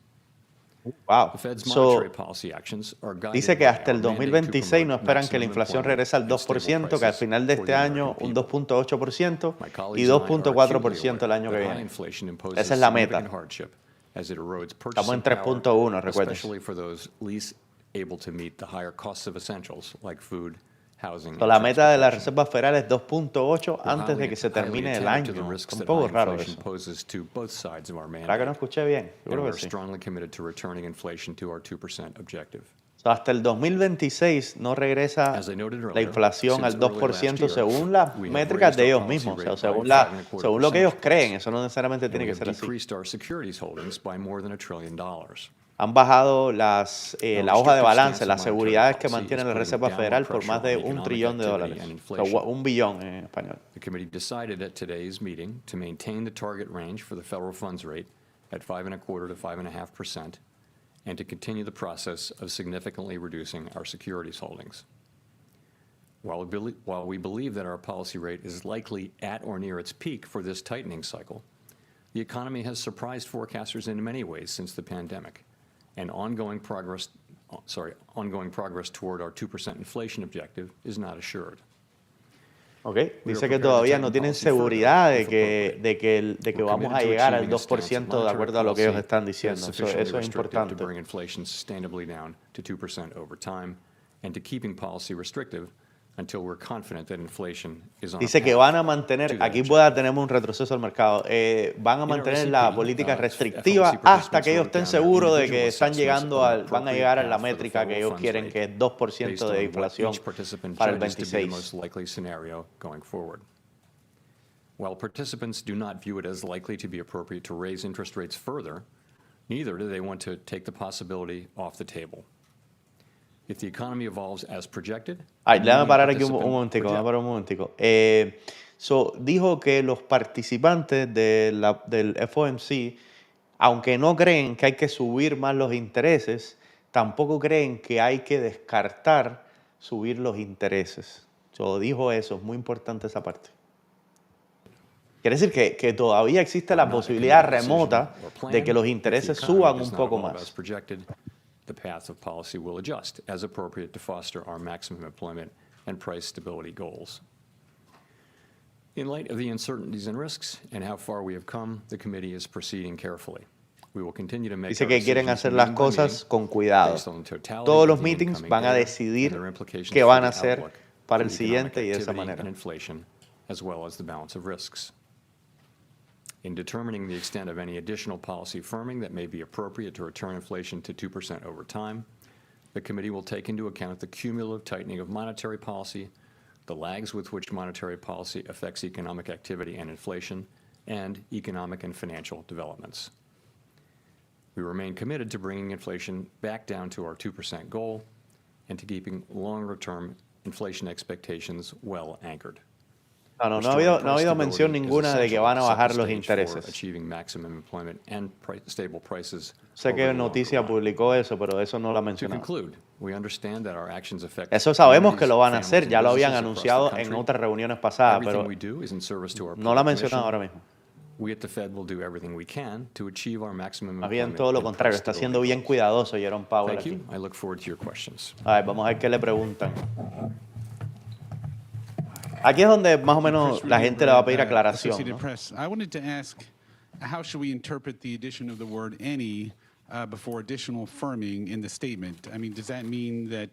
Speaker 1: Wow.
Speaker 6: The Fed's
Speaker 1: So,
Speaker 6: monetary policy actions are guided
Speaker 1: dice que
Speaker 6: by
Speaker 1: hasta
Speaker 6: our
Speaker 1: el
Speaker 6: mandate to
Speaker 1: 2026 no
Speaker 6: promote
Speaker 1: esperan que la
Speaker 6: maximum
Speaker 1: inflación
Speaker 6: employment
Speaker 1: regrese al
Speaker 6: and stable
Speaker 1: 2%, que al
Speaker 6: prices
Speaker 1: final de
Speaker 6: for
Speaker 1: este
Speaker 6: the
Speaker 1: año
Speaker 6: American
Speaker 1: un
Speaker 6: people.
Speaker 1: 2.8%
Speaker 6: My
Speaker 1: y
Speaker 6: colleagues and I are acutely
Speaker 1: 2.4% el año que
Speaker 6: aware that high
Speaker 1: viene.
Speaker 6: inflation imposes
Speaker 1: Esa es la
Speaker 6: significant
Speaker 1: meta.
Speaker 6: hardship as it erodes
Speaker 1: Estamos
Speaker 6: purchasing
Speaker 1: en
Speaker 6: power,
Speaker 1: 3.1, recuerden.
Speaker 6: especially for those least able to meet the higher costs of essentials like food, housing,
Speaker 1: So,
Speaker 6: and
Speaker 1: la meta de la
Speaker 6: transportation.
Speaker 1: Reserva Federal es 2.8
Speaker 6: We're
Speaker 1: antes de que se termine el año.
Speaker 6: to the risks
Speaker 1: Es un
Speaker 6: that
Speaker 1: poco
Speaker 6: high
Speaker 1: raro
Speaker 6: inflation
Speaker 1: eso.
Speaker 6: poses to both sides of our
Speaker 1: ¿Verdad que no
Speaker 6: mandate,
Speaker 1: escuché bien? Yo
Speaker 6: and
Speaker 1: creo que
Speaker 6: we're
Speaker 1: sí.
Speaker 6: strongly committed to returning inflation to our 2% objective.
Speaker 1: So, hasta el 2026 no regresa
Speaker 6: As I noted
Speaker 1: la
Speaker 6: earlier,
Speaker 1: inflación al
Speaker 6: since early last
Speaker 1: 2%
Speaker 6: year,
Speaker 1: según las
Speaker 6: we have
Speaker 1: métricas
Speaker 6: raised
Speaker 1: de
Speaker 6: our
Speaker 1: ellos
Speaker 6: policy
Speaker 1: mismos, o sea,
Speaker 6: rate by
Speaker 1: según lo que ellos
Speaker 6: 5.25
Speaker 1: creen. Eso no necesariamente
Speaker 6: And
Speaker 1: tiene
Speaker 6: we
Speaker 1: que
Speaker 6: have
Speaker 1: ser así.
Speaker 6: decreased our securities holdings by more than $1 trillion.
Speaker 1: Han bajado la hoja de balance,
Speaker 6: stance
Speaker 1: las
Speaker 6: of monetary
Speaker 1: seguridades que
Speaker 6: policy
Speaker 1: mantiene
Speaker 6: is
Speaker 1: la
Speaker 6: putting
Speaker 1: Reserva
Speaker 6: downward
Speaker 1: Federal por
Speaker 6: pressure
Speaker 1: más de
Speaker 6: on
Speaker 1: $1
Speaker 6: economic
Speaker 1: trillón de
Speaker 6: activity
Speaker 1: dólares.
Speaker 6: and
Speaker 1: O sea,
Speaker 6: inflation.
Speaker 1: 1 billón en español.
Speaker 6: The committee decided at today's meeting to maintain the target range for the federal funds rate at 5.25% to 5.5%, and to continue the process of significantly reducing our securities holdings. While we believe that our policy rate is likely at or near its peak for this tightening cycle, the economy has surprised forecasters in many ways since the pandemic, and ongoing progress toward our 2% inflation objective is not assured.
Speaker 1: Okay. Dice que todavía no tienen seguridad de que vamos a llegar al 2% de acuerdo a lo que ellos están diciendo. Eso es importante.
Speaker 6: To bring inflation sustainably down to 2% over time, and to keeping policy restrictive until we're confident that inflation is on a
Speaker 1: Dice que van a mantener, aquí tenemos un retroceso al mercado, van a mantener la política restrictiva hasta que ellos estén seguros de que están van a llegar a la métrica que ellos quieren, que es 2% de inflación para el 26.
Speaker 6: While participants do not view it as likely to be appropriate to raise interest rates further, neither do they want to take the possibility off the table. If the economy evolves as projected.
Speaker 1: Déjame parar aquí un momentico. Dijo que los participantes del FOMC, aunque no creen que hay que subir más los intereses, tampoco creen que hay que descartar subir los intereses. Dijo eso, es muy importante esa parte. Quiere decir que todavía existe la posibilidad remota de que los intereses suban un poco más.
Speaker 6: The path of policy will adjust as appropriate to foster our maximum employment and price stability goals. In light of the uncertainties and risks and how far we have come, the committee is proceeding carefully. We will continue to make
Speaker 1: Dice que quieren hacer las cosas con cuidado. Todos los meetings van a decidir qué van a hacer para el siguiente y de esa manera.
Speaker 6: As well as the balance of risks. In determining the extent of any additional policy firming that may be appropriate to return inflation to 2% over time, the committee will take into account the cumulative tightening of monetary policy, the lags with which monetary policy affects economic activity and inflation, and economic and financial developments. We remain committed to bringing inflation back down to our 2% goal and to keeping longer-term inflation expectations well anchored.
Speaker 1: No ha habido mención ninguna de que van a bajar los intereses. Sé que Noticia publicó eso, pero eso no lo ha mencionado. Eso sabemos que lo van a hacer, ya lo habían anunciado en otras reuniones pasadas, pero no lo ha mencionado ahora mismo. Más bien todo lo contrario, está siendo bien cuidadoso Jerome Powell aquí. A ver, vamos a ver qué le preguntan. Aquí es donde más o menos la gente le va a pedir aclaración, ¿no?
Speaker 7: I wanted to ask, how should we interpret the addition of the word any before additional firming in the statement? I mean, does that mean that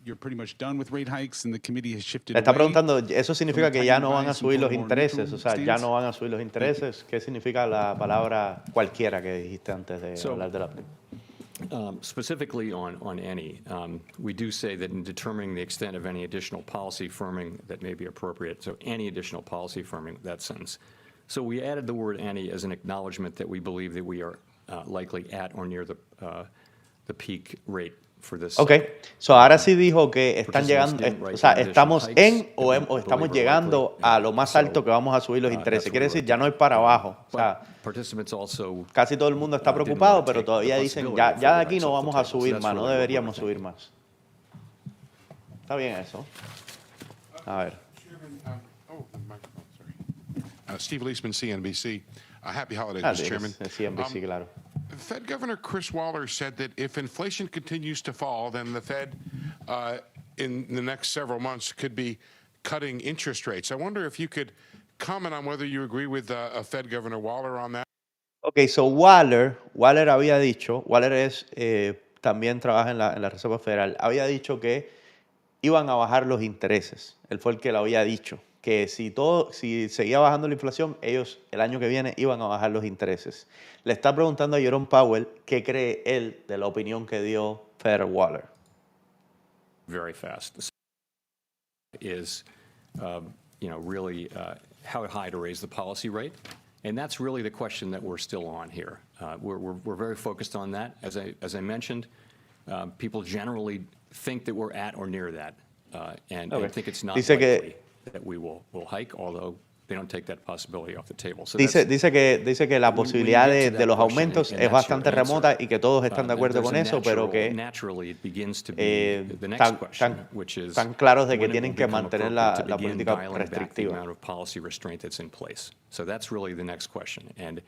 Speaker 7: you're pretty much done with rate hikes and the committee has shifted
Speaker 1: Le está
Speaker 7: away?
Speaker 1: preguntando, ¿eso significa que ya no van a subir los intereses? O sea, ¿ya no van a subir los intereses? ¿Qué significa la palabra cualquiera que dijiste antes de hablar de la primera?
Speaker 6: Specifically on any, we do say that in determining the extent of any additional policy firming that may be appropriate, so any additional policy firming, that sentence. So we added the word any as an acknowledgement that we believe that we are likely at or near the peak rate for this.
Speaker 1: Okay, so ahora sí dijo que están llegando, o sea, estamos en o estamos llegando a lo más alto que vamos a subir los intereses. Quiere decir, ya no es para abajo. O sea, casi todo el mundo está preocupado, pero todavía dicen, ya de aquí no vamos a subir más, no deberíamos subir más. Está bien eso. A ver.
Speaker 8: Steve Leisman, CNBC. Happy holidays, Mr. Chairman.
Speaker 1: CNBC, claro.
Speaker 8: Fed Governor Chris Waller said that if inflation continues to fall, then the Fed in the next several months could be cutting interest rates. I wonder if you could comment on whether you agree with Fed Governor Waller on that.
Speaker 1: Okay, so Waller había dicho, Waller también trabaja en la Reserva Federal, había dicho que iban a bajar los intereses. Él fue el que lo había dicho, que si seguía bajando la inflación, ellos el año que viene iban a bajar los intereses. Le está preguntando a Jerome Powell qué cree él de la opinión que dio Fed Waller.
Speaker 6: Very fast is, really how high to raise the policy rate, and that's really the question that we're still on here. We're very focused on that. As I mentioned, people generally think that we're at or near that, and I think it's not likely that we will hike, although they don't take that possibility off the table. So
Speaker 1: Dice que la
Speaker 6: when you
Speaker 1: posibilidad
Speaker 6: get to
Speaker 1: de
Speaker 6: that
Speaker 1: los
Speaker 6: question,
Speaker 1: aumentos
Speaker 6: and
Speaker 1: es
Speaker 6: that's your
Speaker 1: bastante
Speaker 6: answer,
Speaker 1: remota y que todos están de acuerdo
Speaker 6: there's
Speaker 1: con
Speaker 6: a
Speaker 1: eso, pero que
Speaker 6: naturally it begins to be the next
Speaker 1: tan,
Speaker 6: question, which is
Speaker 1: tan claros de que
Speaker 6: when it will
Speaker 1: tienen que
Speaker 6: become
Speaker 1: mantener
Speaker 6: appropriate to
Speaker 1: la
Speaker 6: begin
Speaker 1: política
Speaker 6: dialing back the
Speaker 1: restrictiva.
Speaker 6: amount of policy restraint that's in place. So that's really the next question, and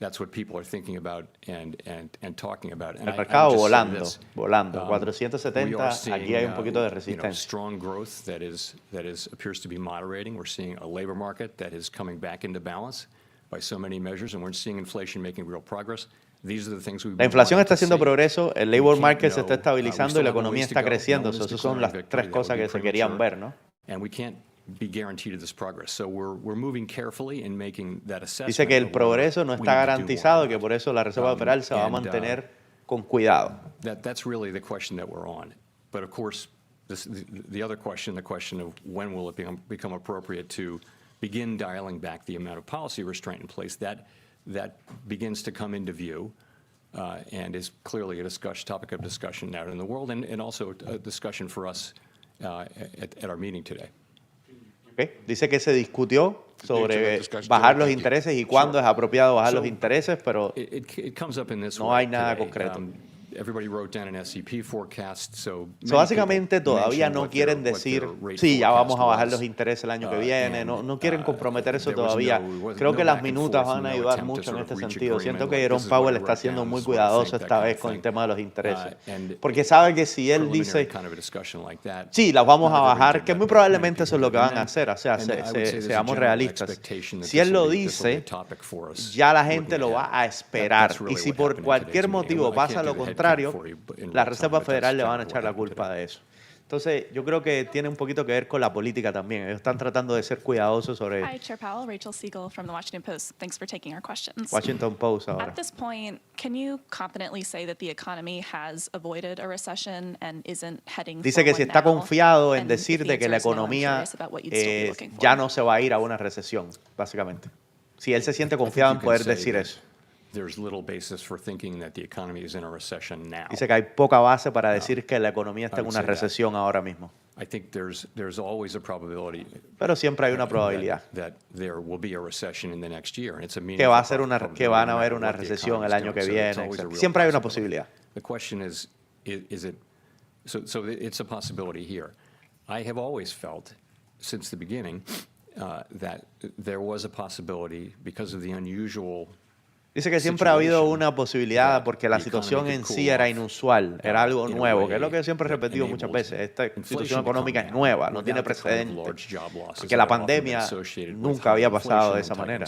Speaker 6: that's what people are thinking about and talking about. And
Speaker 1: El
Speaker 6: I
Speaker 1: mercado
Speaker 6: would just say
Speaker 1: volando,
Speaker 6: this,
Speaker 1: volando.
Speaker 6: we
Speaker 1: 470,
Speaker 6: are seeing,
Speaker 1: aquí hay un poquito de
Speaker 6: you know,
Speaker 1: resistencia.
Speaker 6: strong growth that appears to be moderating. We're seeing a labor market that is coming back into balance by so many measures, and we're seeing inflation making real progress. These are the things we've
Speaker 1: La
Speaker 6: been
Speaker 1: inflación
Speaker 6: wanting
Speaker 1: está
Speaker 6: to
Speaker 1: haciendo
Speaker 6: see.
Speaker 1: progreso, el
Speaker 6: We
Speaker 1: labor
Speaker 6: can't
Speaker 1: market se
Speaker 6: know,
Speaker 1: está
Speaker 6: we
Speaker 1: estabilizando
Speaker 6: still
Speaker 1: y la
Speaker 6: have a
Speaker 1: economía
Speaker 6: ways to
Speaker 1: está
Speaker 6: go. No
Speaker 1: creciendo.
Speaker 6: one is
Speaker 1: Esas son las
Speaker 6: declaring
Speaker 1: tres
Speaker 6: victory. That
Speaker 1: cosas
Speaker 6: would be
Speaker 1: que se querían
Speaker 6: premature.
Speaker 1: ver, ¿no?
Speaker 6: And we can't be guaranteed of this progress. So we're moving carefully in making that assessment.
Speaker 1: Dice que el
Speaker 6: of whether
Speaker 1: progreso no
Speaker 6: we
Speaker 1: está
Speaker 6: need to do more
Speaker 1: garantizado
Speaker 6: or
Speaker 1: y que
Speaker 6: not.
Speaker 1: por eso la Reserva Federal se va a mantener con cuidado.
Speaker 6: That's really the question that we're on. But of course, the other question, the question of when will it become appropriate to begin dialing back the amount of policy restraint in place, that begins to come into view and is clearly a topic of discussion now in the world and also a discussion for us at our meeting today.
Speaker 1: Okay. Dice que se discutió sobre
Speaker 8: discussion
Speaker 1: bajar
Speaker 8: today.
Speaker 1: los
Speaker 8: Thank you.
Speaker 1: intereses y cuándo es apropiado bajar los
Speaker 6: So,
Speaker 1: intereses, pero
Speaker 6: It comes up in this
Speaker 1: no
Speaker 6: way
Speaker 1: hay nada
Speaker 6: today.
Speaker 1: concreto.
Speaker 6: Everybody wrote down an SEP forecast, so
Speaker 1: básicamente todavía no quieren decir, sí, ya vamos a bajar los intereses el año que viene, no quieren comprometer eso todavía. Creo que las minutas van a ayudar mucho en este sentido. Siento que Jerome Powell está siendo muy cuidadoso esta vez con el tema de los intereses, porque sabe que si él dice, sí, las vamos a bajar, que muy probablemente eso es lo que van a hacer, o sea, seamos realistas. Si él lo dice, ya la gente lo va a esperar, y si por cualquier motivo pasa lo contrario, la Reserva Federal le van a echar la culpa de eso. Entonces, yo creo que tiene un poquito que ver con la política también. Ellos están tratando de ser cuidadosos sobre
Speaker 9: Hi, Chair Powell. Rachel Siegel from the Washington Post. Thanks for taking our questions.
Speaker 1: Washington Post ahora.
Speaker 9: At this point, can you confidently say that the economy has avoided a recession and isn't heading
Speaker 1: Dice que
Speaker 9: for
Speaker 1: si
Speaker 9: one
Speaker 1: está
Speaker 9: now?
Speaker 1: confiado en
Speaker 9: And if
Speaker 1: decir
Speaker 9: the
Speaker 1: de que la
Speaker 9: answer is no, I'm
Speaker 1: economía
Speaker 9: curious about what you'd still be looking for.
Speaker 1: ya no se va a ir a una recesión, básicamente. Si él se siente confiado en poder decir eso.
Speaker 6: There's little basis for thinking that the economy is in a recession now.
Speaker 1: Dice que hay poca base para decir que la economía está en una recesión ahora mismo.
Speaker 6: I think there's always a probability.
Speaker 1: Pero siempre hay una probabilidad
Speaker 6: that there will be a recession in the next year, and it's a
Speaker 1: que van a haber una recesión el año que viene. Siempre hay una posibilidad.
Speaker 6: The question is it? So it's a possibility here. I have always felt since the beginning that there was a possibility because of the unusual.
Speaker 1: Dice que siempre ha habido una posibilidad porque la situación en sí era inusual, era algo nuevo, que es lo que siempre he repetido muchas veces. Esta situación económica es nueva, no tiene precedentes, porque la pandemia nunca había pasado de esa manera.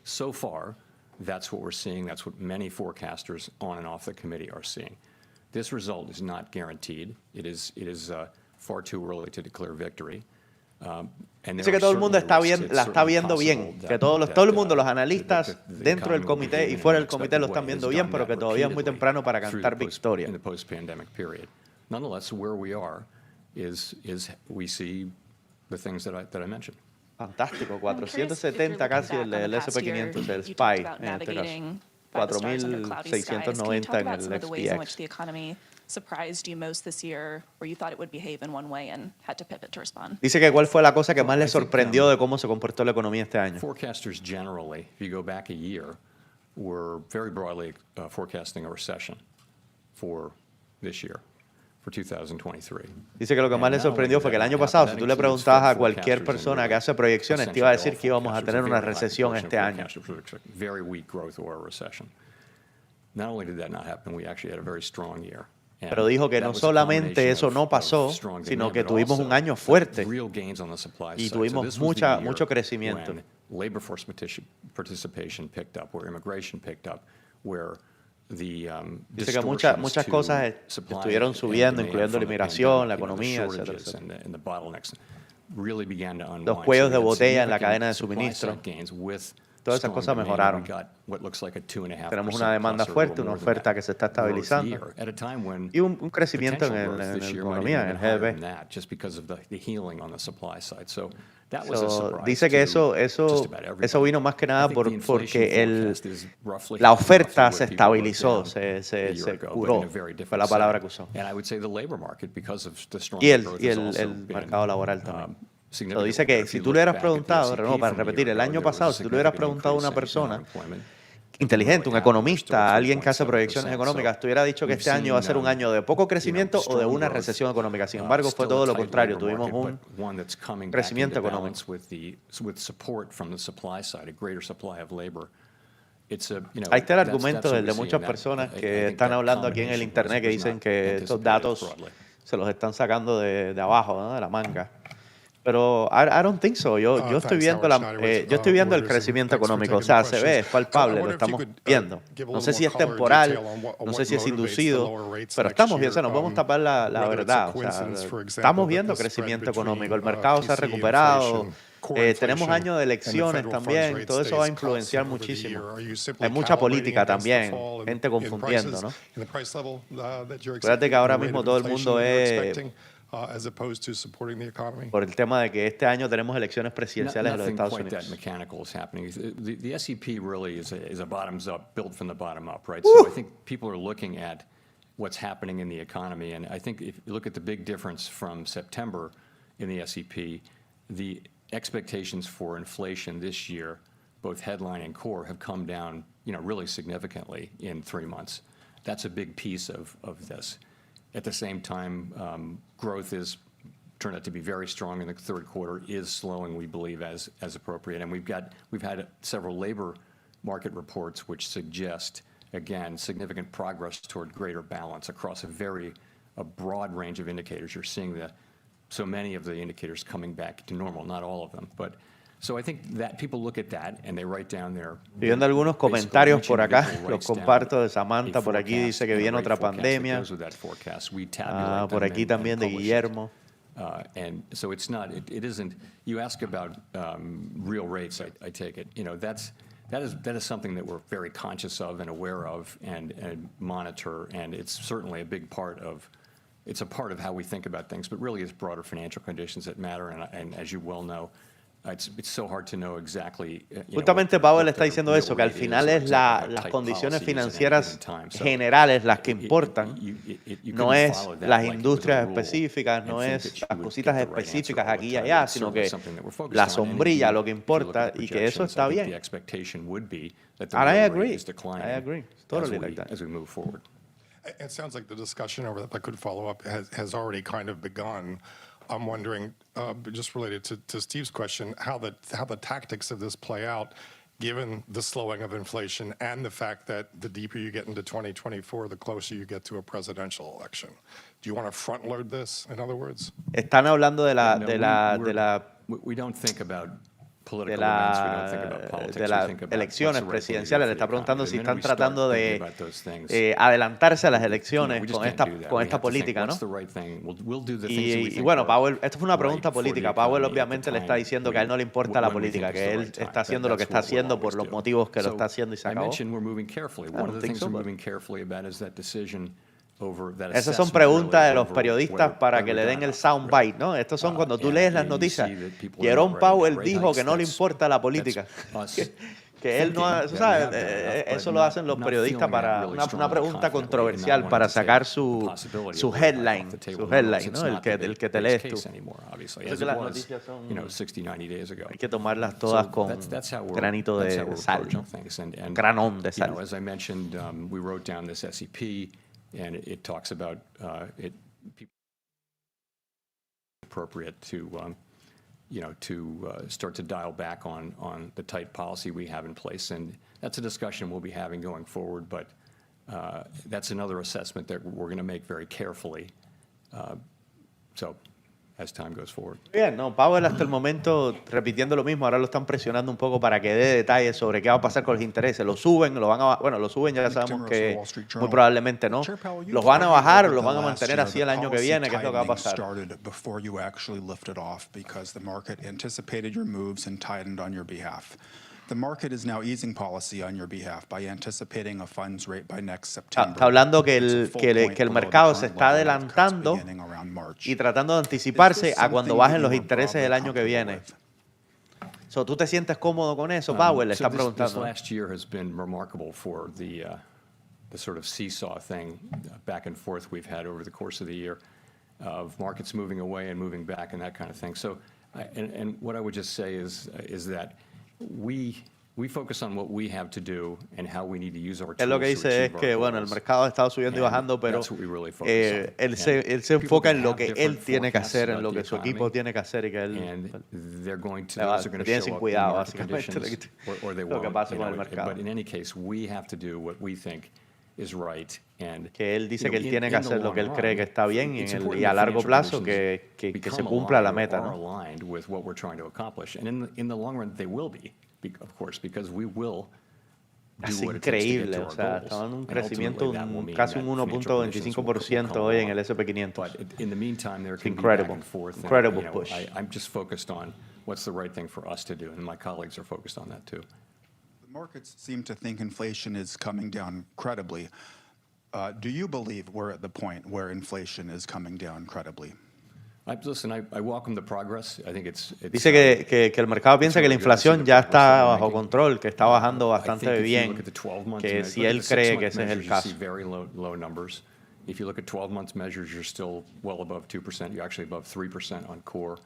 Speaker 6: So far, that's what we're seeing. That's what many forecasters on and off the committee are seeing. This result is not guaranteed. It is far too early to declare victory.
Speaker 1: Dice que todo el mundo la está viendo bien, que todo el mundo, los analistas dentro del comité y fuera del comité lo están viendo bien, pero que todavía es muy temprano para cantar victoria.
Speaker 6: Nonetheless, where we are is we see the things that I mentioned.
Speaker 1: Fantástico, 470 casi el SP500, el SPY en este caso, 4.690 en el SPX.
Speaker 9: Surprised you most this year, where you thought it would behave in one way and had to pivot to respond?
Speaker 1: Dice que cuál fue la cosa que más le sorprendió de cómo se comportó la economía este año.
Speaker 6: Forecasters generally, if you go back a year, were very broadly forecasting a recession for this year, for 2023.
Speaker 1: Dice que lo que más le sorprendió fue que el año pasado, si tú le preguntabas a cualquier persona que hace proyecciones, te iba a decir que íbamos a tener una recesión este año.
Speaker 6: Very weak growth or a recession. Not only did that not happen, we actually had a very strong year.
Speaker 1: Pero dijo que no solamente eso no pasó, sino que tuvimos un año fuerte y tuvimos mucho crecimiento.
Speaker 6: Labor force participation picked up, where immigration picked up, where the
Speaker 1: dice que muchas cosas estuvieron subiendo, incluyendo la inmigración, la economía, etc. Los cuellos de botella en la cadena de suministro. Todas esas cosas mejoraron. Tenemos una demanda fuerte, una oferta que se está estabilizando y un crecimiento en la economía, en el GDP. Dice que eso vino más que nada porque la oferta se estabilizó, se curó, fue la palabra que usó. Y el mercado laboral también. Lo dice que si tú le hubieras preguntado, no, para repetir, el año pasado, si tú le hubieras preguntado a una persona inteligente, un economista, alguien que hace proyecciones económicas, te hubiera dicho que este año va a ser un año de poco crecimiento o de una recesión económica. Sin embargo, fue todo lo contrario. Tuvimos un crecimiento económico. Ahí está el argumento del de muchas personas que están hablando aquí en el internet que dicen que estos datos se los están sacando de abajo, ¿no? De la manga. Pero I don't think so. Yo estoy viendo yo estoy viendo el crecimiento económico. O sea, se ve, es palpable, lo estamos viendo. No sé si es temporal, no sé si es inducido, pero estamos viendo, o sea, no podemos tapar la verdad. O sea, estamos viendo crecimiento económico. El mercado se ha recuperado. Tenemos años de elecciones también. Todo eso va a influenciar muchísimo. Hay mucha política también, gente confundiendo, ¿no? Acuérdate que ahora mismo todo el mundo es por el tema de que este año tenemos elecciones presidenciales en los Estados Unidos.
Speaker 6: Mechanical is happening. The SEP really is a bottoms up, built from the bottom up, right? So I think people are looking at what's happening in the economy, and I think if you look at the big difference from September in the SEP, the expectations for inflation this year, both headline and core, have come down, really significantly in 3 months. That's a big piece of this. At the same time, growth is turned out to be very strong in the third quarter, is slowing, we believe, as appropriate. And we've had several labor market reports which suggest, again, significant progress toward greater balance across a broad range of indicators. You're seeing so many of the indicators coming back to normal, not all of them, but so I think that people look at that and they write down their.
Speaker 1: Viendo algunos comentarios por acá, los comparto de Samantha por aquí, dice que viene otra pandemia. Por aquí también de Guillermo.
Speaker 6: And so it's not, it isn't, you ask about real rates, I take it, that is something that we're very conscious of and aware of and monitor, and it's certainly a big part of, it's a part of how we think about things, but really it's broader financial conditions that matter, and as you well know, it's so hard to know exactly.
Speaker 1: Justamente Powell está diciendo eso, que al final es las condiciones financieras generales las que importan, no es las industrias específicas, no es las cositas específicas aquí y allá, sino que la sombrilla lo que importa y que eso está bien. And I agree, totally like that.
Speaker 6: As we move forward.
Speaker 10: It sounds like the discussion over that I could follow up has already kind of begun. I'm wondering, just related to Steve's question, how the tactics of this play out, given the slowing of inflation and the fact that the deeper you get into 2024, the closer you get to a presidential election. Do you want to front load this, in other words?
Speaker 1: Están hablando de la
Speaker 6: We don't think about
Speaker 1: de las elecciones presidenciales. Le está preguntando si están tratando de adelantarse a las elecciones con esta política, ¿no? Y bueno, Powell, esto fue una pregunta política. Powell obviamente le está diciendo que a él no le importa la política, que él está haciendo lo que está haciendo por los motivos que lo está haciendo y se acabó. Esas son preguntas de los periodistas para que le den el soundbite, ¿no? Estos son cuando tú lees las noticias. Jerome Powell dijo que no le importa la política. Que él no, ¿sabes? Eso lo hacen los periodistas para una pregunta controversial, para sacar su headline, ¿no? El que te lees tú. Entonces las noticias son, hay que tomarlas todas con granito de sal, ¿no? Granón de sal.
Speaker 6: As I mentioned, we wrote down this SEP, and it talks about it appropriate to start to dial back on the tight policy we have in place, and that's a discussion we'll be having going forward. But that's another assessment that we're going to make very carefully. So. As time goes forward.
Speaker 1: Bien, no, Powell hasta el momento repitiendo lo mismo, ahora lo están presionando un poco para que dé detalles sobre qué va a pasar con los intereses. Lo suben, lo suben, ya sabemos que muy probablemente no. Los van a bajar o los van a mantener así el año que viene, ¿qué es lo que va a pasar?
Speaker 11: The market is now easing policy on your behalf by anticipating a funds rate by next September.
Speaker 1: Está hablando que el mercado se está adelantando y tratando de anticiparse a cuando bajen los intereses el año que viene. So, ¿tú te sientes cómodo con eso, Powell? Le está preguntando.
Speaker 6: This last year has been remarkable for the sort of seesaw thing, back and forth we've had over the course of the year, of markets moving away and moving back and that kind of thing. So And what I would just say is that we focus on what we have to do and how we need to use our tools
Speaker 1: Él lo que
Speaker 6: to
Speaker 1: dice es
Speaker 6: achieve
Speaker 1: que,
Speaker 6: our
Speaker 1: bueno, el
Speaker 6: goals.
Speaker 1: mercado ha estado subiendo y
Speaker 6: And
Speaker 1: bajando, pero
Speaker 6: that's what we really focus on.
Speaker 1: él se
Speaker 6: And
Speaker 1: enfoca
Speaker 6: people
Speaker 1: en lo
Speaker 6: have
Speaker 1: que él
Speaker 6: different
Speaker 1: tiene que
Speaker 6: forecasts
Speaker 1: hacer, en
Speaker 6: about
Speaker 1: lo
Speaker 6: the
Speaker 1: que su equipo
Speaker 6: economy,
Speaker 1: tiene que hacer y que él
Speaker 6: and they're going to,
Speaker 1: le
Speaker 6: those are going to
Speaker 1: tiene
Speaker 6: show
Speaker 1: sin
Speaker 6: up in
Speaker 1: cuidado,
Speaker 6: market
Speaker 1: básicamente,
Speaker 6: conditions, or they
Speaker 1: lo que
Speaker 6: won't.
Speaker 1: pasa
Speaker 6: You
Speaker 1: con el
Speaker 6: know,
Speaker 1: mercado.
Speaker 6: but in any case, we have to do what we think is right. And,
Speaker 1: Que él dice
Speaker 6: you know,
Speaker 1: que él tiene que
Speaker 6: in the
Speaker 1: hacer lo que él
Speaker 6: long
Speaker 1: cree
Speaker 6: run,
Speaker 1: que está bien
Speaker 6: it's
Speaker 1: y
Speaker 6: important
Speaker 1: a
Speaker 6: that
Speaker 1: largo
Speaker 6: financial
Speaker 1: plazo
Speaker 6: conditions
Speaker 1: que se
Speaker 6: become
Speaker 1: cumpla la
Speaker 6: aligned
Speaker 1: meta,
Speaker 6: or are
Speaker 1: ¿no?
Speaker 6: aligned with what we're trying to accomplish. And in the long run, they will be, of course, because we will do
Speaker 1: Es
Speaker 6: what it takes to get
Speaker 1: increíble,
Speaker 6: to
Speaker 1: o
Speaker 6: our
Speaker 1: sea,
Speaker 6: goals.
Speaker 1: estamos en un
Speaker 6: And
Speaker 1: crecimiento
Speaker 6: ultimately, that will mean
Speaker 1: casi
Speaker 6: that
Speaker 1: un
Speaker 6: financial conditions will
Speaker 1: 1.25%
Speaker 6: come
Speaker 1: hoy en
Speaker 6: along.
Speaker 1: el S&P500.
Speaker 6: But in the meantime, there can be
Speaker 1: incredible.
Speaker 6: back and forth. And,
Speaker 1: Incredible
Speaker 6: you know,
Speaker 1: push.
Speaker 6: I'm just focused on what's the right thing for us to do, and my colleagues are focused on that too.
Speaker 11: The markets seem to think inflation is coming down credibly. Do you believe we're at the point where inflation is coming down credibly?
Speaker 6: Listen, I welcome the progress. I think it's
Speaker 1: Dice que el mercado piensa que la inflación ya está bajo control, que está bajando
Speaker 6: I
Speaker 1: bastante
Speaker 6: think if you
Speaker 1: bien,
Speaker 6: look at the 12-month
Speaker 1: que
Speaker 6: measure-
Speaker 1: si
Speaker 6: look at
Speaker 1: él
Speaker 6: the
Speaker 1: cree que
Speaker 6: 6-month
Speaker 1: ese es el
Speaker 6: measures, you
Speaker 1: caso.
Speaker 6: see very low numbers. If you look at 12-month measures, you're still well above 2%. You're actually above 3% on core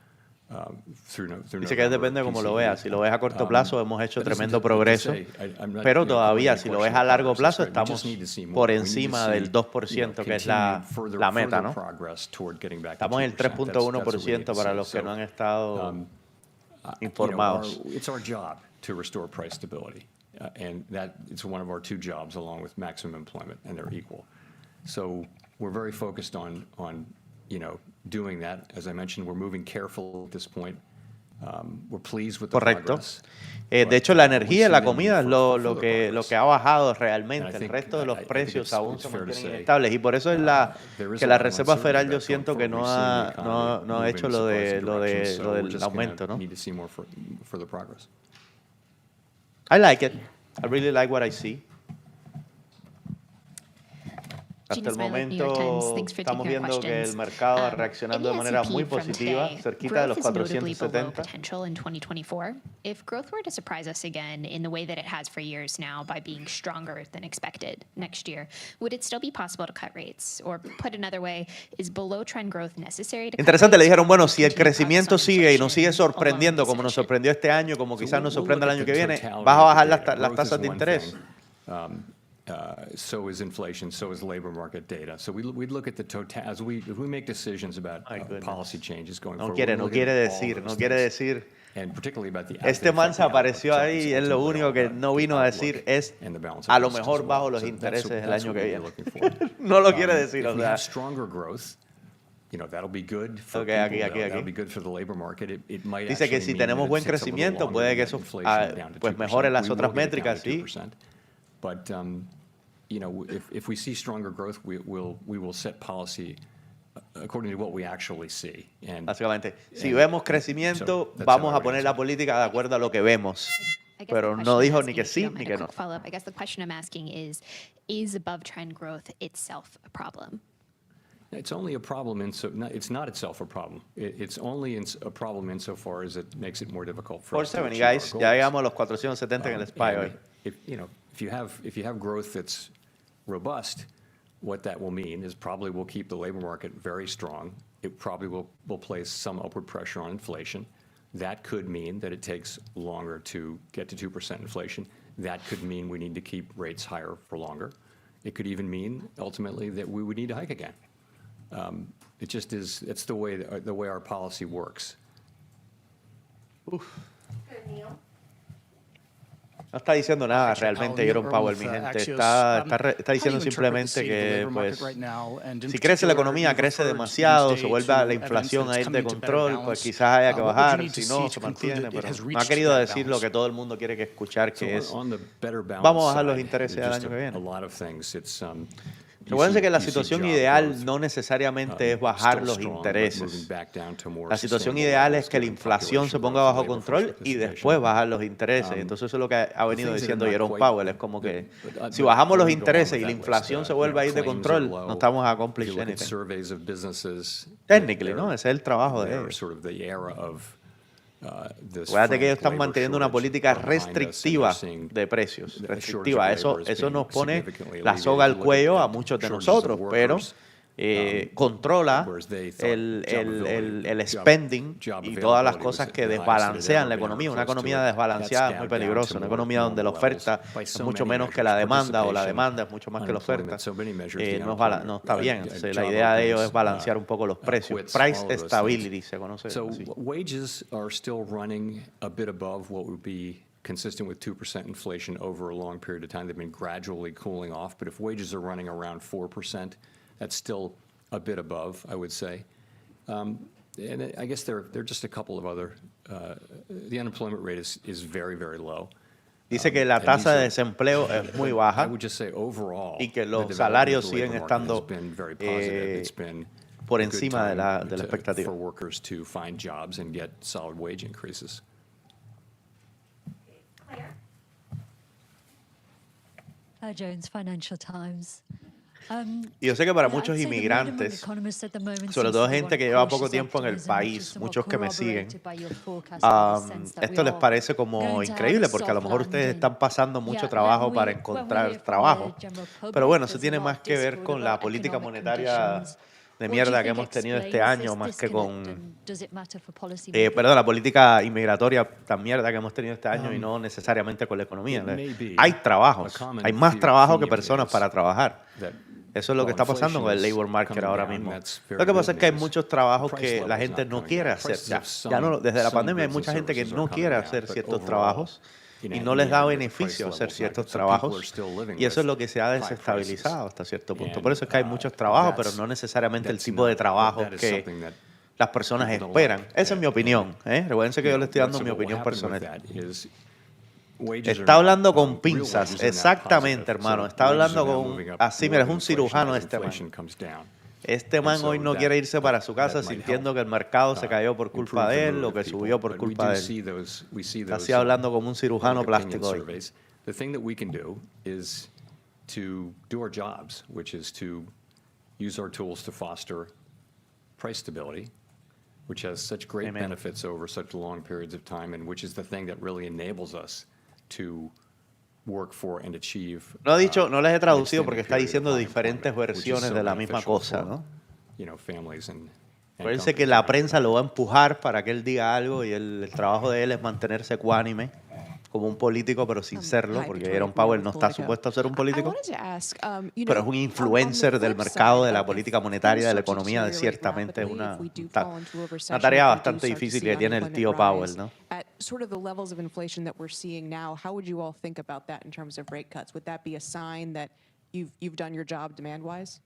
Speaker 6: through
Speaker 1: Dice que depende de cómo lo veas. Si lo ves a corto plazo, hemos hecho
Speaker 6: but listen,
Speaker 1: tremendo
Speaker 6: to
Speaker 1: progreso,
Speaker 6: say, I'm not,
Speaker 1: pero
Speaker 6: you know,
Speaker 1: todavía,
Speaker 6: calling
Speaker 1: si
Speaker 6: into
Speaker 1: lo ves
Speaker 6: question
Speaker 1: a
Speaker 6: the
Speaker 1: largo
Speaker 6: progress,
Speaker 1: plazo,
Speaker 6: right? We just
Speaker 1: estamos
Speaker 6: need to see more.
Speaker 1: por
Speaker 6: We need to
Speaker 1: encima
Speaker 6: see,
Speaker 1: del
Speaker 6: you know,
Speaker 1: 2%, que es la
Speaker 6: continued
Speaker 1: meta, ¿no?
Speaker 6: progress toward getting back to
Speaker 1: Estamos en el
Speaker 6: 2%. That's what we need
Speaker 1: 3.1%
Speaker 6: to
Speaker 1: para
Speaker 6: see.
Speaker 1: los que
Speaker 6: So,
Speaker 1: no han estado
Speaker 6: you know,
Speaker 1: informados.
Speaker 6: it's our job to restore price stability, and that it's one of our two jobs, along with maximum employment, and they're equal. So we're very focused on you know, doing that. As I mentioned, we're moving careful at this point. We're pleased with the
Speaker 1: Correcto.
Speaker 6: progress.
Speaker 1: De hecho, la
Speaker 6: But we
Speaker 1: energía y
Speaker 6: see
Speaker 1: la
Speaker 6: the need
Speaker 1: comida es
Speaker 6: for
Speaker 1: lo
Speaker 6: further
Speaker 1: que
Speaker 6: progress.
Speaker 1: ha bajado
Speaker 6: And I
Speaker 1: realmente. El
Speaker 6: think-
Speaker 1: resto de los
Speaker 6: I think
Speaker 1: precios aún
Speaker 6: it's
Speaker 1: se
Speaker 6: fair to
Speaker 1: mantienen
Speaker 6: say,
Speaker 1: estables. Y por eso es
Speaker 6: there is
Speaker 1: que
Speaker 6: a
Speaker 1: la
Speaker 6: lot of
Speaker 1: Reserva Federal, yo
Speaker 6: uncertainty
Speaker 1: siento
Speaker 6: about
Speaker 1: que
Speaker 6: going
Speaker 1: no
Speaker 6: forward. We've
Speaker 1: ha,
Speaker 6: seen the economy
Speaker 1: no ha hecho
Speaker 6: moving
Speaker 1: lo
Speaker 6: surprising directions, so
Speaker 1: lo
Speaker 6: we're
Speaker 1: del
Speaker 6: just gonna
Speaker 1: aumento, ¿no?
Speaker 6: need to see more further progress.
Speaker 1: I like it. I really like what I see. Hasta el
Speaker 12: Gina Smiley, New York Times.
Speaker 1: momento
Speaker 12: Thanks for
Speaker 1: estamos
Speaker 12: taking our
Speaker 1: viendo que el
Speaker 12: questions.
Speaker 1: mercado va reaccionando de
Speaker 12: in the
Speaker 1: manera
Speaker 12: S&P
Speaker 1: muy
Speaker 12: from
Speaker 1: positiva,
Speaker 12: today,
Speaker 1: cerquita de los
Speaker 12: growth is notably below
Speaker 1: 470.
Speaker 12: potential in 2024. If growth were to surprise us again in the way that it has for years now by being stronger than expected next year, would it still be possible to cut rates? Or put another way, is below trend growth necessary to cut
Speaker 1: Interesante, le
Speaker 12: rates,
Speaker 1: dijeron,
Speaker 12: or
Speaker 1: bueno,
Speaker 12: will
Speaker 1: si el
Speaker 12: continued progress
Speaker 1: crecimiento
Speaker 12: on
Speaker 1: sigue y nos sigue
Speaker 12: inflation
Speaker 1: sorprendiendo
Speaker 12: alone be
Speaker 1: como nos
Speaker 12: sufficient?
Speaker 1: sorprendió este año, como quizás nos
Speaker 6: we'll
Speaker 1: sorprenda el
Speaker 6: look
Speaker 1: año
Speaker 6: at
Speaker 1: que
Speaker 6: the
Speaker 1: viene,
Speaker 6: totality
Speaker 1: vas a
Speaker 6: of the
Speaker 1: bajar
Speaker 6: data.
Speaker 1: las
Speaker 6: Growth
Speaker 1: tasas
Speaker 6: is
Speaker 1: de
Speaker 6: one
Speaker 1: interés.
Speaker 6: thing. So is inflation, so is labor market data. So we'd look at the total, as we make decisions about
Speaker 1: My goodness.
Speaker 6: policy changes going
Speaker 1: No
Speaker 6: forward.
Speaker 1: quiere,
Speaker 6: we
Speaker 1: no
Speaker 6: look at
Speaker 1: quiere
Speaker 6: all
Speaker 1: decir,
Speaker 6: those
Speaker 1: no quiere
Speaker 6: things.
Speaker 1: decir.
Speaker 6: And particularly about the
Speaker 1: Este man se apareció ahí y es lo
Speaker 6: ultimately
Speaker 1: único que
Speaker 6: all
Speaker 1: no
Speaker 6: about
Speaker 1: vino
Speaker 6: the
Speaker 1: a decir
Speaker 6: outlook
Speaker 1: es
Speaker 6: and the balance of
Speaker 1: a lo
Speaker 6: risks as
Speaker 1: mejor
Speaker 6: well.
Speaker 1: bajo los
Speaker 6: So
Speaker 1: intereses el
Speaker 6: that's
Speaker 1: año
Speaker 6: what
Speaker 1: que
Speaker 6: we'll
Speaker 1: viene.
Speaker 6: be looking for.
Speaker 1: No lo quiere decir,
Speaker 6: If
Speaker 1: o
Speaker 6: we
Speaker 1: sea.
Speaker 6: have stronger growth, you know, that'll be good for
Speaker 1: Ok,
Speaker 6: people.
Speaker 1: aquí.
Speaker 6: That'll be good for the labor market. It might
Speaker 1: Dice que
Speaker 6: actually
Speaker 1: si
Speaker 6: mean that
Speaker 1: tenemos
Speaker 6: it
Speaker 1: buen
Speaker 6: takes a little
Speaker 1: crecimiento,
Speaker 6: longer
Speaker 1: puede
Speaker 6: to
Speaker 1: que
Speaker 6: get
Speaker 1: eso
Speaker 6: inflation down to
Speaker 1: pues
Speaker 6: 2%.
Speaker 1: mejore las
Speaker 6: We will
Speaker 1: otras
Speaker 6: get it down
Speaker 1: métricas,
Speaker 6: to
Speaker 1: sí.
Speaker 6: 2%. But you know, if we see stronger growth, we will set policy according to what we actually see. And
Speaker 1: Básicamente, si
Speaker 6: and
Speaker 1: vemos
Speaker 6: so
Speaker 1: crecimiento,
Speaker 6: that's
Speaker 1: vamos
Speaker 6: how I
Speaker 1: a
Speaker 6: would
Speaker 1: poner
Speaker 6: answer
Speaker 1: la
Speaker 6: it.
Speaker 1: política de acuerdo a lo que vemos.
Speaker 12: I guess the
Speaker 1: Pero
Speaker 12: question
Speaker 1: no
Speaker 12: I'm
Speaker 1: dijo
Speaker 12: asking,
Speaker 1: ni que
Speaker 12: if you
Speaker 1: sí
Speaker 12: don't
Speaker 1: ni
Speaker 12: mind
Speaker 1: que
Speaker 12: a
Speaker 1: no.
Speaker 12: quick follow-up, I guess the question I'm asking is above trend growth itself a problem?
Speaker 6: It's only a problem it's not itself a problem. It's only a problem insofar as it makes it more difficult for us to
Speaker 1: 470,
Speaker 6: achieve our
Speaker 1: guys.
Speaker 6: goals.
Speaker 1: Ya llegamos a los 470 en el SPY
Speaker 6: And
Speaker 1: hoy.
Speaker 6: if you have growth that's robust, what that will mean is probably will keep the labor market very strong. It probably will place some upward pressure on inflation. That could mean that it takes longer to get to 2% inflation. That could mean we need to keep rates higher for longer. It could even mean ultimately that we would need to hike again. It just is. It's the way our policy works.
Speaker 1: No está diciendo nada realmente Jerome Powell, mi gente. Está diciendo simplemente que pues, si crece la economía, crece demasiado, se vuelve la inflación a ir de control, pues quizás haya que bajar, si no, se mantiene. Pero no ha querido decir lo que todo el mundo quiere que escuchar, que es vamos a bajar los intereses el año que viene. Recuerden que la situación ideal no necesariamente es bajar los intereses. La situación ideal es que la inflación se ponga bajo control y después bajar los intereses. Entonces eso es lo que ha venido diciendo Jerome Powell. Es como que si bajamos los intereses y la inflación se vuelve a ir de control, no estamos accomplishing anything. Technically, ¿no? Ese es el trabajo de ellos. Acuérdate que ellos están manteniendo una política restrictiva de precios, restrictiva. Eso nos pone la soga al cuello a muchos de nosotros, pero controla el spending y todas las cosas que desbalancean la economía. Una economía desbalanceada es muy peligrosa. Una economía donde la oferta es mucho menos que la demanda o la demanda es mucho más que la oferta. No está bien. Entonces, la idea de ellos es balancear un poco los precios. Price stability se conoce así.
Speaker 6: Wages are still running a bit above what would be consistent with 2% inflation over a long period of time. They've been gradually cooling off, but if wages are running around 4%, that's still a bit above, I would say. And I guess there are just a couple of other, the unemployment rate is very, very low.
Speaker 1: Dice que la tasa de desempleo es muy baja y que los salarios siguen estando por encima de la expectativa.
Speaker 6: For workers to find jobs and get solid wage increases.
Speaker 13: Jones, Financial Times.
Speaker 1: Y yo sé que para muchos inmigrantes, sobre todo gente que lleva poco tiempo en el país, muchos que me siguen, esto les parece como increíble porque a lo mejor ustedes están pasando mucho trabajo para encontrar trabajo. Pero bueno, eso tiene más que ver con la política monetaria de mierda que hemos tenido este año, más que con, perdón, la política inmigratoria tan mierda que hemos tenido este año y no necesariamente con la economía. Hay trabajos, hay más trabajo que personas para trabajar. Eso es lo que está pasando con el labor market ahora mismo. Lo que pasa es que hay muchos trabajos que la gente no quiere hacer. Ya no, desde la pandemia hay mucha gente que no quiere hacer ciertos trabajos y no les da beneficio hacer ciertos trabajos, y eso es lo que se ha desestabilizado hasta cierto punto. Por eso es que hay muchos trabajos, pero no necesamente el tipo de trabajo que las personas esperan. Esa es mi opinión. Recuérdense que yo le estoy dando mi opinión personal. Está hablando con pinzas, exactamente, hermano. Está hablando con, así, mira, es un cirujano este man. Este man hoy no quiere irse para su casa sintiendo que el mercado se cayó por culpa de él o que subió por culpa de él. Está así hablando como un cirujano plástico hoy.
Speaker 6: The thing that we can do is to do our jobs, which is to use our tools to foster price stability, which has such great benefits over such long periods of time, and which is the thing that really enables us to work for and achieve.
Speaker 1: No les he traducido porque está diciendo diferentes versiones de la misma cosa, ¿no? Acuérdense que la prensa lo va a empujar para que él diga algo y el trabajo de él es mantenerse ecuánime como un político, pero sin serlo, porque Jerome Powell no está supuesto a ser un político, pero es un influencer del mercado, de la política monetaria, de la economía, ciertamente es una tarea bastante difícil que tiene el tío Powell, ¿no?
Speaker 4: At sort of the levels of inflation that we're seeing now, how would you all think about that in terms of rate cuts? Would that be a sign that you've done your job demand-wise?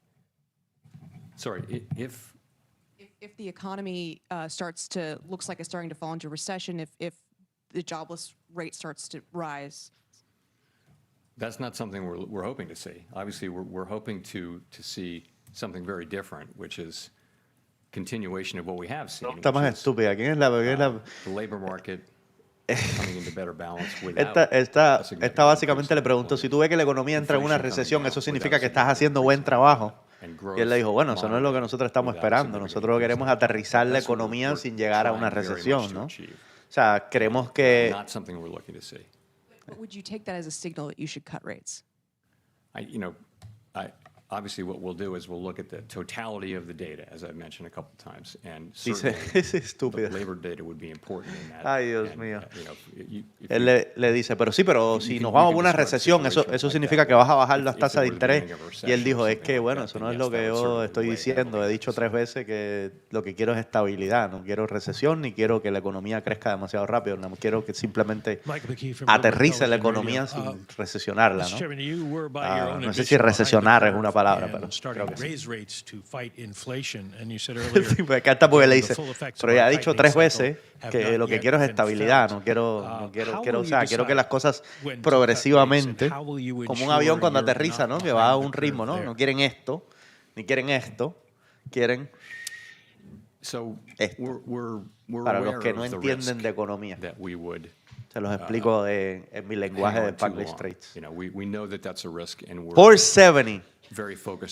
Speaker 6: Sorry, if
Speaker 4: the economy looks like it's starting to fall into recession, if the jobless rate starts to rise?
Speaker 6: That's not something we're hoping to see. Obviously, we're hoping to see something very different, which is continuation of what we have seen.
Speaker 1: Está más estúpida. ¿Quién es la?
Speaker 6: The labor market coming into better balance without
Speaker 1: esta básicamente le preguntó, si tú ves que la economía entra en una recesión, ¿eso significa que estás haciendo buen trabajo? Y él le dijo, bueno, eso no es lo que nosotros estamos esperando. Nosotros queremos aterrizar la economía sin llegar a una recesión, ¿no? O sea, creemos que...
Speaker 4: But would you take that as a signal that you should cut rates?
Speaker 6: Obviously, what we'll do is we'll look at the totality of the data, as I've mentioned a couple of times, and
Speaker 1: certainly
Speaker 6: labor data would be important in that.
Speaker 1: Ay, Dios mío. Él le dice, pero si nos vamos a una recesión, eso significa que vas a bajar las tasas de interés. Y él dijo, es que, bueno, eso no es lo que yo estoy diciendo. He dicho 3 veces que lo que quiero es estabilidad. No quiero recesión, ni quiero que la economía crezca demasiado rápido. No quiero que simplemente aterrice la economía sin recesionarla, ¿no? No sé si recesionar es una palabra, pero creo que sí. Me encanta porque le dice, pero ya ha dicho 3 veces que lo que quiero es estabilidad, no quiero, o sea, quiero que las cosas progresivamente, como un avión cuando aterriza, ¿no? Que va a un ritmo, ¿no? No quieren esto, ni quieren esto, quieren esto. Para los que no entienden de economía. Se los explico en mi lenguaje de Spanglish Trades. 470.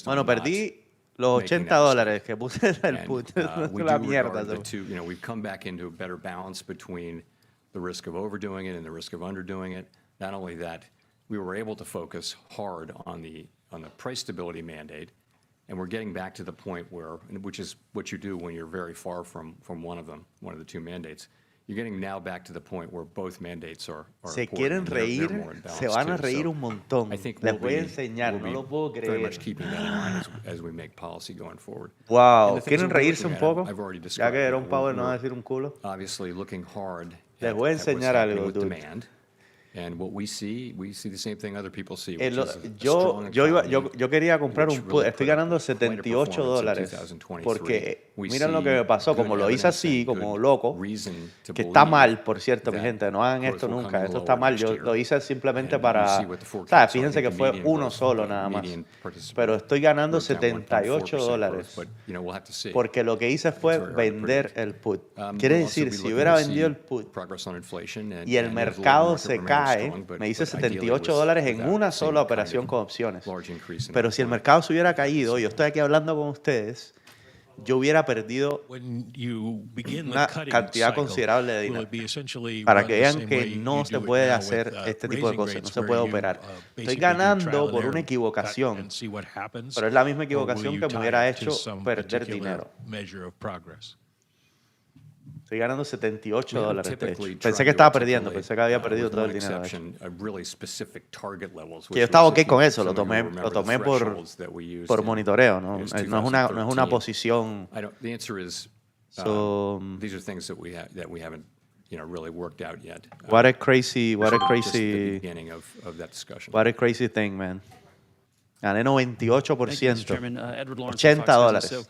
Speaker 1: Bueno, perdí los $80 que puse en el put. La mierda.
Speaker 6: We've come back into a better balance between the risk of overdoing it and the risk of underdoing it. Not only that, we were able to focus hard on the price stability mandate And we're getting back to the point where, which is what you do when you're very far from one of them, one of the two mandates. You're getting now back to the point where both mandates are
Speaker 1: Se
Speaker 6: important,
Speaker 1: quieren
Speaker 6: and they're more
Speaker 1: reír,
Speaker 6: in balance
Speaker 1: se van a
Speaker 6: too.
Speaker 1: reír
Speaker 6: So
Speaker 1: un montón.
Speaker 6: I think
Speaker 1: Les voy a enseñar,
Speaker 6: we'll
Speaker 1: no lo puedo
Speaker 6: very much
Speaker 1: creer.
Speaker 6: keeping that in mind as we make policy going forward.
Speaker 1: Wow,
Speaker 6: And the things
Speaker 1: ¿quieren
Speaker 6: that we're
Speaker 1: reírse un
Speaker 6: looking at,
Speaker 1: poco?
Speaker 6: I've already
Speaker 1: Ya
Speaker 6: described.
Speaker 1: que Jerome Powell no va a
Speaker 6: We're
Speaker 1: decir un culo.
Speaker 6: obviously looking hard
Speaker 1: Les
Speaker 6: at
Speaker 1: voy a
Speaker 6: what's
Speaker 1: enseñar
Speaker 6: happening
Speaker 1: algo,
Speaker 6: with
Speaker 1: dude.
Speaker 6: demand. And what we see the same thing other people see, which
Speaker 1: Yo,
Speaker 6: is a strong economy,
Speaker 1: yo quería comprar
Speaker 6: which
Speaker 1: un put.
Speaker 6: really
Speaker 1: Estoy
Speaker 6: put up
Speaker 1: ganando
Speaker 6: quite a
Speaker 1: $78
Speaker 6: performance in
Speaker 1: dólares.
Speaker 6: 2023.
Speaker 1: Porque
Speaker 6: We
Speaker 1: miren lo que
Speaker 6: see
Speaker 1: me pasó,
Speaker 6: good
Speaker 1: como lo hice
Speaker 6: evidence
Speaker 1: así,
Speaker 6: and
Speaker 1: como
Speaker 6: good
Speaker 1: loco,
Speaker 6: reason to
Speaker 1: que está
Speaker 6: believe
Speaker 1: mal, por cierto, mi
Speaker 6: that
Speaker 1: gente, no hagan
Speaker 6: growth
Speaker 1: esto
Speaker 6: will come
Speaker 1: nunca,
Speaker 6: in
Speaker 1: esto
Speaker 6: lower
Speaker 1: está mal,
Speaker 6: next
Speaker 1: yo
Speaker 6: year.
Speaker 1: lo hice simplemente
Speaker 6: And you
Speaker 1: para,
Speaker 6: see what the
Speaker 1: ¿sabes?
Speaker 6: forecasts are.
Speaker 1: Fíjense
Speaker 6: I
Speaker 1: que
Speaker 6: think the
Speaker 1: fue
Speaker 6: median
Speaker 1: uno
Speaker 6: growth,
Speaker 1: solo nada más,
Speaker 6: median participant
Speaker 1: pero estoy ganando
Speaker 6: wrote down
Speaker 1: 78
Speaker 6: 1.4%
Speaker 1: dólares,
Speaker 6: growth, but, we'll have to see.
Speaker 1: porque lo que hice fue
Speaker 6: It's very hard to
Speaker 1: vender
Speaker 6: predict.
Speaker 1: el put.
Speaker 6: We'll
Speaker 1: Quiere
Speaker 6: also
Speaker 1: decir,
Speaker 6: be
Speaker 1: si
Speaker 6: looking
Speaker 1: hubiera
Speaker 6: to
Speaker 1: vendido
Speaker 6: see
Speaker 1: el put
Speaker 6: progress on inflation and
Speaker 1: y el
Speaker 6: as the labor
Speaker 1: mercado
Speaker 6: market
Speaker 1: se
Speaker 6: remains
Speaker 1: cae,
Speaker 6: strong, but
Speaker 1: me hice
Speaker 6: ideally
Speaker 1: $78 en
Speaker 6: without
Speaker 1: una
Speaker 6: seeing
Speaker 1: sola
Speaker 6: the kind of
Speaker 1: operación con opciones.
Speaker 6: large increase in
Speaker 1: Pero si el
Speaker 6: unemployment.
Speaker 1: mercado se hubiera caído, yo estoy aquí hablando con ustedes, yo hubiera perdido una cantidad considerable de dinero. Para que vean que no se puede hacer este tipo de cosas, no se puede operar. Estoy ganando por una equivocación, pero es la misma equivocación que me hubiera hecho perder dinero. Estoy ganando $78 dólares. De hecho. Pensé que estaba perdiendo, pensé que había perdido todo el dinero. De hecho. Que yo estaba ok con eso, lo tomé por monitoreo, ¿no? No es una posición. So,
Speaker 6: These are things that we haven't really worked out yet.
Speaker 1: What a crazy
Speaker 6: Just the beginning of that discussion.
Speaker 1: What a crazy thing, man. Gané 98%.
Speaker 14: Edward Lawrence,
Speaker 1: $80 dólares.
Speaker 14: So,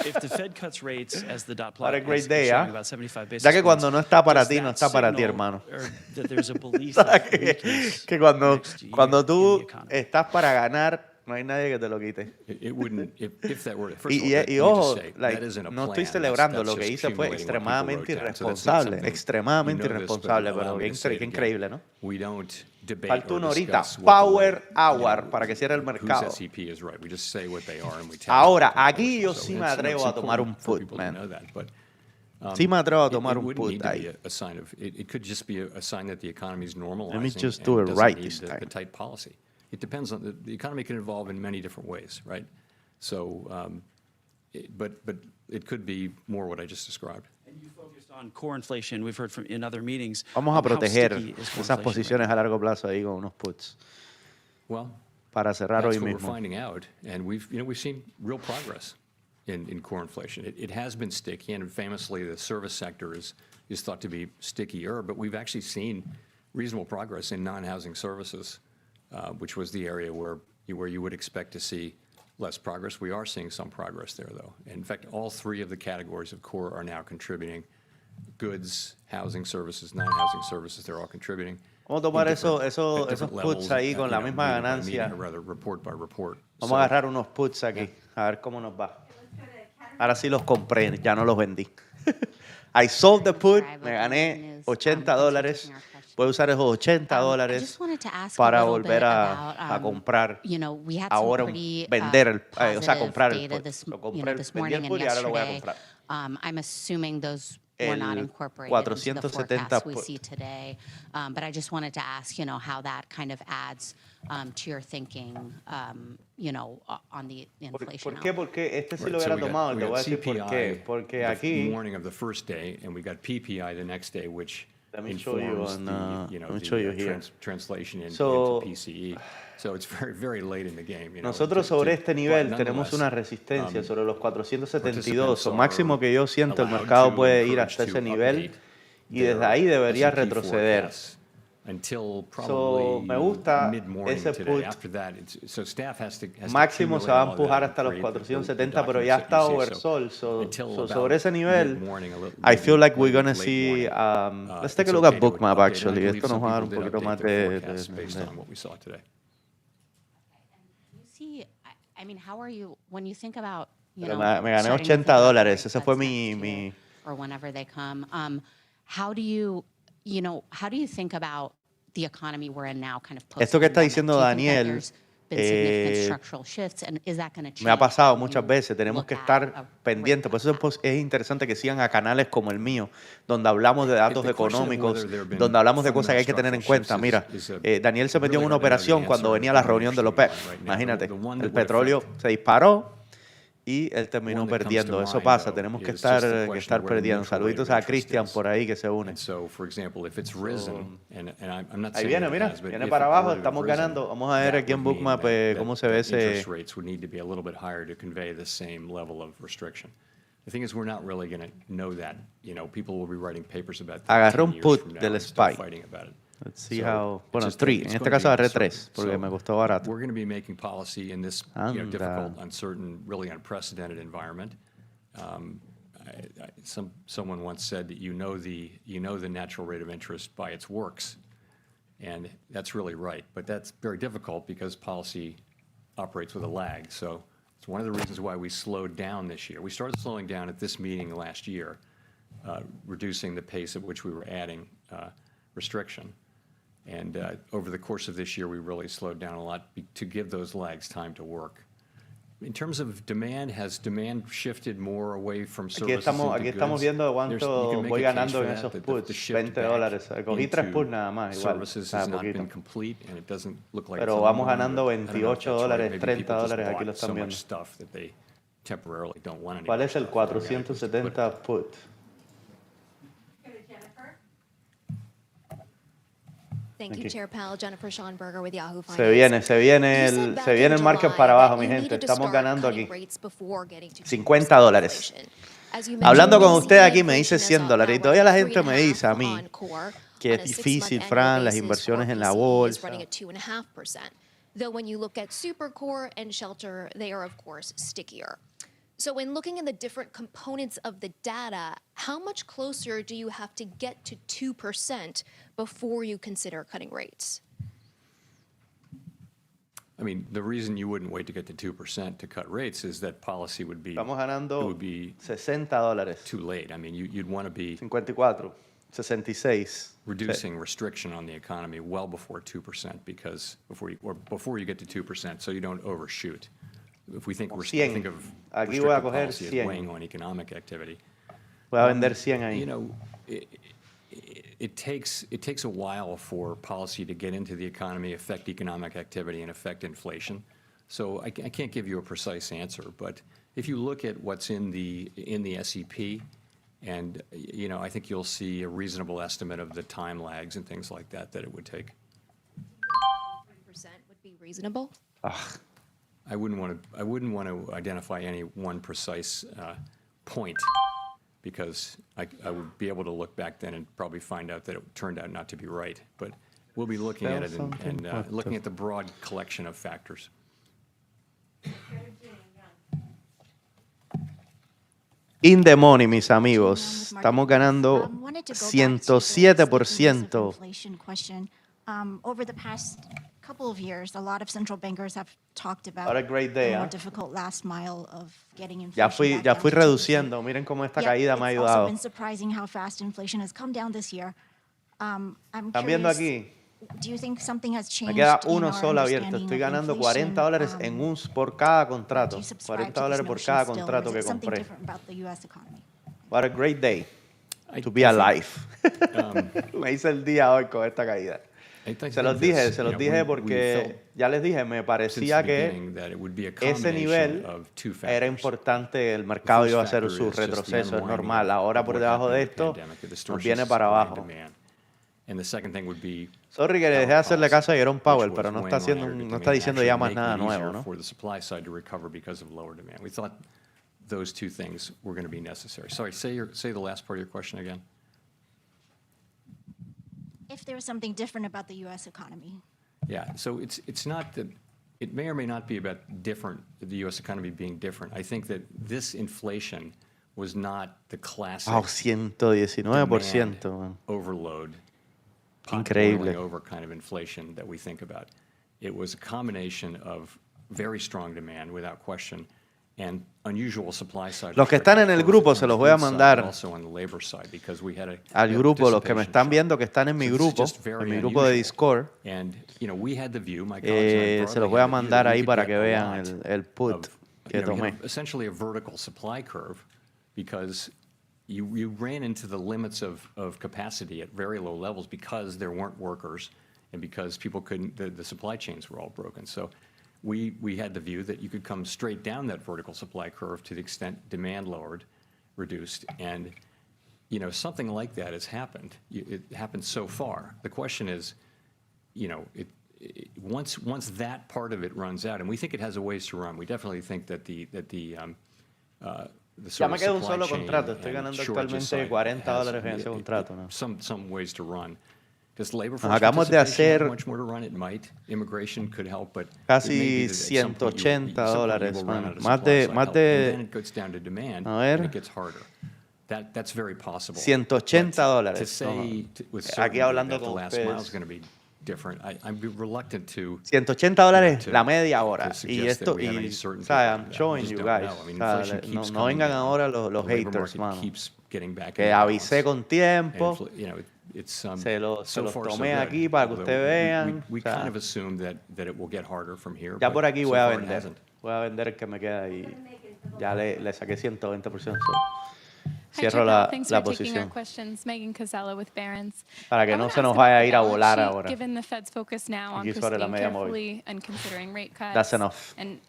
Speaker 14: if the Fed cuts rates as the dot plot
Speaker 1: What a great
Speaker 14: is
Speaker 1: day,
Speaker 14: showing
Speaker 1: ¿ah?
Speaker 14: about 75 basis
Speaker 1: Ya que cuando
Speaker 14: points,
Speaker 1: no está para
Speaker 14: does
Speaker 1: ti, no
Speaker 14: that
Speaker 1: está para ti,
Speaker 14: signal,
Speaker 1: hermano.
Speaker 14: or that there's a belief of weakness
Speaker 1: Que cuando
Speaker 14: in the
Speaker 1: tú
Speaker 14: economy?
Speaker 1: estás para ganar, no hay nadie que te lo quite.
Speaker 6: It wouldn't, if that were, first of all,
Speaker 1: Y
Speaker 6: let me
Speaker 1: ojo,
Speaker 6: just say,
Speaker 1: like,
Speaker 6: that isn't a
Speaker 1: no
Speaker 6: plan.
Speaker 1: estoy celebrando, lo que
Speaker 6: That's
Speaker 1: hice
Speaker 6: just
Speaker 1: fue
Speaker 6: accumulating what people
Speaker 1: extremadamente
Speaker 6: wrote down. So that's not
Speaker 1: irresponsable,
Speaker 6: something-
Speaker 1: extremadamente
Speaker 6: you know this, but
Speaker 1: irresponsable,
Speaker 6: allow
Speaker 1: pero
Speaker 6: me
Speaker 1: qué
Speaker 6: to say it again.
Speaker 1: increíble, ¿no?
Speaker 6: We don't debate
Speaker 1: Falta
Speaker 6: or
Speaker 1: una horita,
Speaker 6: discuss what the
Speaker 1: Power
Speaker 6: way,
Speaker 1: Hour, para que cierre el
Speaker 6: whose
Speaker 1: mercado.
Speaker 6: SEP is right. We just say what they are and we tell
Speaker 1: Ahora,
Speaker 6: them.
Speaker 1: aquí yo
Speaker 6: So
Speaker 1: sí me
Speaker 6: it's
Speaker 1: atrevo a tomar un
Speaker 6: important for
Speaker 1: put,
Speaker 6: people to
Speaker 1: man.
Speaker 6: know that, but,
Speaker 1: Sí me atrevo a
Speaker 6: it
Speaker 1: tomar un
Speaker 6: wouldn't
Speaker 1: put
Speaker 6: need to be
Speaker 1: ahí.
Speaker 6: a sign of, it could just be a sign that the economy is normalizing.
Speaker 1: Let me just
Speaker 6: and
Speaker 1: do it
Speaker 6: doesn't
Speaker 1: right
Speaker 6: need
Speaker 1: this
Speaker 6: the
Speaker 1: time.
Speaker 6: tight policy. It depends on, the economy can evolve in many different ways, right? So, but it could be more what I just described.
Speaker 14: And you focused on core inflation. We've heard from in other meetings.
Speaker 1: Vamos a
Speaker 14: how
Speaker 1: proteger
Speaker 14: sticky is core
Speaker 1: esas
Speaker 14: inflation
Speaker 1: posiciones a largo plazo ahí con unos puts.
Speaker 6: Well,
Speaker 1: Para cerrar
Speaker 6: that's
Speaker 1: hoy
Speaker 6: what we're
Speaker 1: mismo.
Speaker 6: finding out, and we've seen real progress in core inflation. It has been sticky, and famously, the service sector is thought to be stickier, but we've actually seen reasonable progress in non-housing services, which was the area where you would expect to see less progress. We are seeing some progress there, though. In fact, all three of the categories of core are now contributing. Goods, housing services, non-housing services, they're all contributing.
Speaker 1: Vamos a tomar
Speaker 6: in
Speaker 1: esos
Speaker 6: different
Speaker 1: puts
Speaker 6: levels,
Speaker 1: ahí con la
Speaker 6: you know,
Speaker 1: misma
Speaker 6: meeting by
Speaker 1: ganancia.
Speaker 6: meeting, or rather, report by report.
Speaker 1: Vamos a agarrar unos puts aquí, a ver cómo nos va. Ahora sí los compré, ya no los vendí. I sold the put, me gané $80 dólares. Puedo usar esos $80 dólares para volver a comprar. Ahora vender o sea, comprar el put. Lo compré, vendí el put y ahora lo voy a comprar.
Speaker 15: I'm assuming those were
Speaker 1: El
Speaker 15: not incorporated into the
Speaker 1: 470
Speaker 15: forecast we
Speaker 1: put.
Speaker 15: see today. But I just wanted to ask, how that kind of adds to your thinking, on the inflation.
Speaker 1: ¿Por qué? Porque este sí
Speaker 6: Right,
Speaker 1: lo
Speaker 6: so
Speaker 1: hubiera
Speaker 6: we got-
Speaker 1: tomado,
Speaker 6: we
Speaker 1: te
Speaker 6: got
Speaker 1: voy a decir por
Speaker 6: CPI
Speaker 1: qué. Porque
Speaker 6: the
Speaker 1: aquí,
Speaker 6: morning of the first day, and we got PPI the next day, which
Speaker 1: let me show you
Speaker 6: informs
Speaker 1: on,
Speaker 6: the,
Speaker 1: let me show you here.
Speaker 6: translation
Speaker 1: So-
Speaker 6: into PCE. So it's very, very late in the game.
Speaker 1: nosotros sobre este nivel tenemos una resistencia sobre los 472, o máximo que yo siento el mercado puede ir hasta ese nivel y desde ahí debería retroceder. So, me gusta ese put. Máximo se va a empujar hasta los 470, pero ya está oversold. So sobre ese nivel, I feel like we're going to see. Let's take a look at Bookmap, actually. Esto nos va a dar un poquito más de
Speaker 15: I mean, how are you, when you think about,
Speaker 1: Pero me gané
Speaker 15: starting to think
Speaker 1: $80
Speaker 15: about
Speaker 1: dólares.
Speaker 15: rate
Speaker 1: Ese fue
Speaker 15: cuts
Speaker 1: mi,
Speaker 15: next year, or whenever they come, how do you think about the economy we're in now, kind of
Speaker 1: Esto que está
Speaker 15: post-pandemic?
Speaker 1: diciendo
Speaker 15: Do you think that
Speaker 1: Daniel,
Speaker 15: there's been significant structural shifts, and is that going to change
Speaker 1: me ha pasado
Speaker 15: how
Speaker 1: muchas
Speaker 15: you
Speaker 1: veces. Tenemos que
Speaker 15: look at
Speaker 1: estar
Speaker 15: a
Speaker 1: pendientes. Por eso es interesante que sigan a canales como el mío, donde hablamos de datos económicos, donde hablamos de cosas que hay que tener en cuenta. Mira, Daniel se metió en una operación cuando venía la reunión de la OPEP. Imagínate, el petróleo se disparó y él terminó
Speaker 6: One that comes to
Speaker 1: perdiendo. Eso
Speaker 6: mind,
Speaker 1: pasa,
Speaker 6: though,
Speaker 1: tenemos que
Speaker 6: is just the
Speaker 1: estar
Speaker 6: question of where the
Speaker 1: perdiendo.
Speaker 6: neutral rate
Speaker 1: Saluditos
Speaker 6: of
Speaker 1: a
Speaker 6: interest
Speaker 1: Cristian
Speaker 6: is.
Speaker 1: por ahí que se une.
Speaker 6: And so, for example, if it's risen, and I'm not
Speaker 1: Ahí
Speaker 6: saying
Speaker 1: viene,
Speaker 6: that it
Speaker 1: mira,
Speaker 6: has, but
Speaker 1: viene
Speaker 6: if
Speaker 1: para
Speaker 6: it
Speaker 1: abajo,
Speaker 6: were to have
Speaker 1: estamos
Speaker 6: risen,
Speaker 1: ganando. Vamos a ver
Speaker 6: that
Speaker 1: aquí en
Speaker 6: would mean
Speaker 1: Bookmap cómo se ve ese.
Speaker 6: interest rates would need to be a little bit higher to convey the same level of restriction. The thing is, we're not really going to know that. You know, people will be writing papers about that
Speaker 1: Agarré
Speaker 6: 10
Speaker 1: un
Speaker 6: years
Speaker 1: put
Speaker 6: from now
Speaker 1: del
Speaker 6: and still
Speaker 1: SPY.
Speaker 6: fighting about it.
Speaker 1: Let's see
Speaker 6: So,
Speaker 1: how.
Speaker 6: it's
Speaker 1: Bueno,
Speaker 6: just
Speaker 1: 3.
Speaker 6: it's
Speaker 1: En este
Speaker 6: gonna
Speaker 1: caso
Speaker 6: be
Speaker 1: agarré
Speaker 6: uncertain.
Speaker 1: 3 porque
Speaker 6: So,
Speaker 1: me costó barato.
Speaker 6: we're going to be making policy in this
Speaker 1: Anda.
Speaker 6: difficult, uncertain, really unprecedented environment. Someone once said that you know the natural rate of interest by its works, and that's really right. But that's very difficult because policy operates with a lag. So it's one of the reasons why we slowed down this year. We started slowing down at this meeting last year, reducing the pace at which we were adding restriction. And over the course of this year, we really slowed down a lot to give those lags time to work. In terms of demand, has demand shifted more away from services
Speaker 1: Aquí estamos viendo cuánto voy ganando en esos
Speaker 6: the
Speaker 1: puts,
Speaker 6: shift
Speaker 1: $20.
Speaker 6: back
Speaker 1: Cogí 3
Speaker 6: into
Speaker 1: puts nada más, igual,
Speaker 6: services
Speaker 1: está
Speaker 6: has not
Speaker 1: poquito.
Speaker 6: been complete, and it doesn't look like
Speaker 1: Pero
Speaker 6: it's
Speaker 1: vamos
Speaker 6: ongoing,
Speaker 1: ganando
Speaker 6: but I don't know if that's
Speaker 1: $28,
Speaker 6: right. Maybe people just
Speaker 1: $30, aquí
Speaker 6: bought
Speaker 1: lo
Speaker 6: so
Speaker 1: están
Speaker 6: much
Speaker 1: viendo.
Speaker 6: stuff that they temporarily don't want any
Speaker 1: ¿Cuál
Speaker 6: more
Speaker 1: es el
Speaker 6: stuff, and they gotta just put it.
Speaker 1: 470 put?
Speaker 16: Thank you, Chair Powell. Jennifer Schonberger with Yahoo Finance.
Speaker 1: Se viene el market para abajo, mi gente. Estamos ganando aquí. $50. Hablando con usted aquí me dice $100 y todavía la gente me dice a mí que es difícil, Fran, las inversiones en la bolsa.
Speaker 16: Though when you look at Supercore and Shelter, they are of course stickier. So when looking at the different components of the data, how much closer do you have to get to 2% before you consider cutting rates?
Speaker 6: I mean, the reason you wouldn't wait to get to 2% to cut rates is that policy would be,
Speaker 1: Estamos ganando
Speaker 6: it would be
Speaker 1: $60.
Speaker 6: too late. I mean, you'd want to be
Speaker 1: 54, 66.
Speaker 6: reducing restriction on the economy well before 2% because before you get to 2%, so you don't overshoot. If we think think of
Speaker 1: Aquí voy a
Speaker 6: restrictive
Speaker 1: coger
Speaker 6: policy as
Speaker 1: 100.
Speaker 6: weighing on economic activity,
Speaker 1: Voy a vender 100 ahí.
Speaker 6: you know, it takes a while for policy to get into the economy, affect economic activity, and affect inflation. So I can't give you a precise answer, but if you look at what's in the SEP, and you know, I think you'll see a reasonable estimate of the time lags and things like that it would take.
Speaker 16: 3% would be reasonable?
Speaker 6: I wouldn't want to identify any one precise point because I would be able to look back then and probably find out that it turned out not to be right. But we'll be looking at it and looking at the broad collection of factors.
Speaker 1: In the money, mis amigos. Estamos ganando 107%.
Speaker 17: Inflation question. Over the past couple of years, a lot of central bankers have talked about
Speaker 1: What a great day,
Speaker 17: the more
Speaker 1: huh?
Speaker 17: difficult last mile of getting inflation
Speaker 1: Ya
Speaker 17: back
Speaker 1: fui
Speaker 17: down to 2%.
Speaker 1: reduciendo. Miren cómo esta
Speaker 17: Yet
Speaker 1: caída me ha
Speaker 17: it's also
Speaker 1: ayudado.
Speaker 17: been surprising how fast inflation has come down this year. I'm
Speaker 1: ¿Están viendo
Speaker 17: curious,
Speaker 1: aquí?
Speaker 17: do you think something has
Speaker 1: Me
Speaker 17: changed
Speaker 1: queda
Speaker 17: in
Speaker 1: uno
Speaker 17: our
Speaker 1: solo abierto.
Speaker 17: understanding
Speaker 1: Estoy
Speaker 17: of
Speaker 1: ganando
Speaker 17: inflation?
Speaker 1: $40 por cada contrato.
Speaker 17: Do you subscribe to
Speaker 1: $40
Speaker 17: this
Speaker 1: por
Speaker 17: notion
Speaker 1: cada
Speaker 17: still, or
Speaker 1: contrato
Speaker 17: is
Speaker 1: que
Speaker 17: it something
Speaker 1: compré.
Speaker 17: different about the U.S. economy?
Speaker 1: What a great day to be
Speaker 6: I think,
Speaker 1: alive. Me hice el día hoy con esta caída. Se los dije porque ya les dije, me parecía que ese nivel era importante, el mercado iba a hacer su retroceso, es normal. Ahora por debajo de esto nos viene para abajo. Sorry que le dejé de hacerle caso a Jerome Powell, pero no está diciendo ya más nada nuevo, ¿no?
Speaker 6: Those two things were going to be necessary. Sorry, say the last part of your question again.
Speaker 17: If there was something different about the U.S. economy.
Speaker 6: Yeah, so it's not that, it may or may not be about the U.S. economy being different. I think that this inflation was not the classic
Speaker 1: 119%.
Speaker 6: demand overload,
Speaker 1: Increíble.
Speaker 6: boiling over kind of inflation that we think about. It was a combination of very strong demand, without question, and unusual supply side.
Speaker 1: Los que están en el grupo se los voy a mandar al grupo, los que me están viendo que están en mi grupo de Discord, se los voy a mandar ahí para que vean el put que tomé.
Speaker 6: Essentially a vertical supply curve because you ran into the limits of capacity at very low levels because there weren't workers and because people couldn't, the supply chains were all broken. So we had the view that you could come straight down that vertical supply curve to the extent demand lowered, reduced, and something like that has happened. It happened so far. The question is, once that part of it runs out, and we think it has a ways to run. We definitely think that the
Speaker 1: Ya me queda un solo contrato. Estoy ganando actualmente $40 en ese contrato, ¿no?
Speaker 6: Some ways to run. Does labor
Speaker 1: Nos
Speaker 6: force
Speaker 1: acabamos de
Speaker 6: participation have
Speaker 1: hacer
Speaker 6: much more to run? It might. Immigration could help, but
Speaker 1: casi $180, man. Más de,
Speaker 6: and then it goes down to demand,
Speaker 1: a ver,
Speaker 6: and it gets harder. That's very possible.
Speaker 1: $180.
Speaker 6: To say with
Speaker 1: Aquí
Speaker 6: certainty
Speaker 1: hablando
Speaker 6: that the
Speaker 1: con
Speaker 6: last mile is
Speaker 1: ustedes.
Speaker 6: going to be different, I'm reluctant to.
Speaker 1: $180 la media hora.
Speaker 6: to
Speaker 1: Y
Speaker 6: suggest that
Speaker 1: esto,
Speaker 6: we have
Speaker 1: y,
Speaker 6: any
Speaker 1: o
Speaker 6: certainty
Speaker 1: sea,
Speaker 6: about
Speaker 1: I'm
Speaker 6: that.
Speaker 1: showing
Speaker 6: We
Speaker 1: you
Speaker 6: just
Speaker 1: guys.
Speaker 6: don't know. I mean,
Speaker 1: O sea,
Speaker 6: inflation keeps
Speaker 1: no
Speaker 6: coming
Speaker 1: vengan
Speaker 6: down.
Speaker 1: ahora los
Speaker 6: The labor
Speaker 1: haters,
Speaker 6: market
Speaker 1: mano.
Speaker 6: keeps getting back
Speaker 1: Que
Speaker 6: into
Speaker 1: avisé
Speaker 6: balance.
Speaker 1: con tiempo.
Speaker 6: And it's,
Speaker 1: Se los
Speaker 6: so far, so
Speaker 1: tomé
Speaker 6: good.
Speaker 1: aquí para que
Speaker 6: Although
Speaker 1: ustedes vean.
Speaker 6: We
Speaker 1: O sea,
Speaker 6: kind of assume that it will get harder from here.
Speaker 1: ya
Speaker 6: but
Speaker 1: por aquí
Speaker 6: so
Speaker 1: voy a
Speaker 6: far it
Speaker 1: vender.
Speaker 6: hasn't.
Speaker 1: Voy a vender el que me queda y ya le saqué 120%.
Speaker 18: Hi,
Speaker 1: Cierro
Speaker 18: Chair Powell.
Speaker 1: la
Speaker 18: Thanks for taking our
Speaker 1: posición.
Speaker 18: questions. Megan Casella with Barron's.
Speaker 1: Para que
Speaker 18: I
Speaker 1: no
Speaker 18: wanna
Speaker 1: se nos
Speaker 18: ask
Speaker 1: vaya a
Speaker 18: about
Speaker 1: ir
Speaker 18: the
Speaker 1: a
Speaker 18: balance
Speaker 1: volar
Speaker 18: sheet,
Speaker 1: ahora.
Speaker 18: Given the Fed's focus now on
Speaker 1: Aquí sobre la
Speaker 18: proceeding
Speaker 1: media móvil.
Speaker 18: carefully and considering rate cuts.
Speaker 1: That's enough.
Speaker 18: And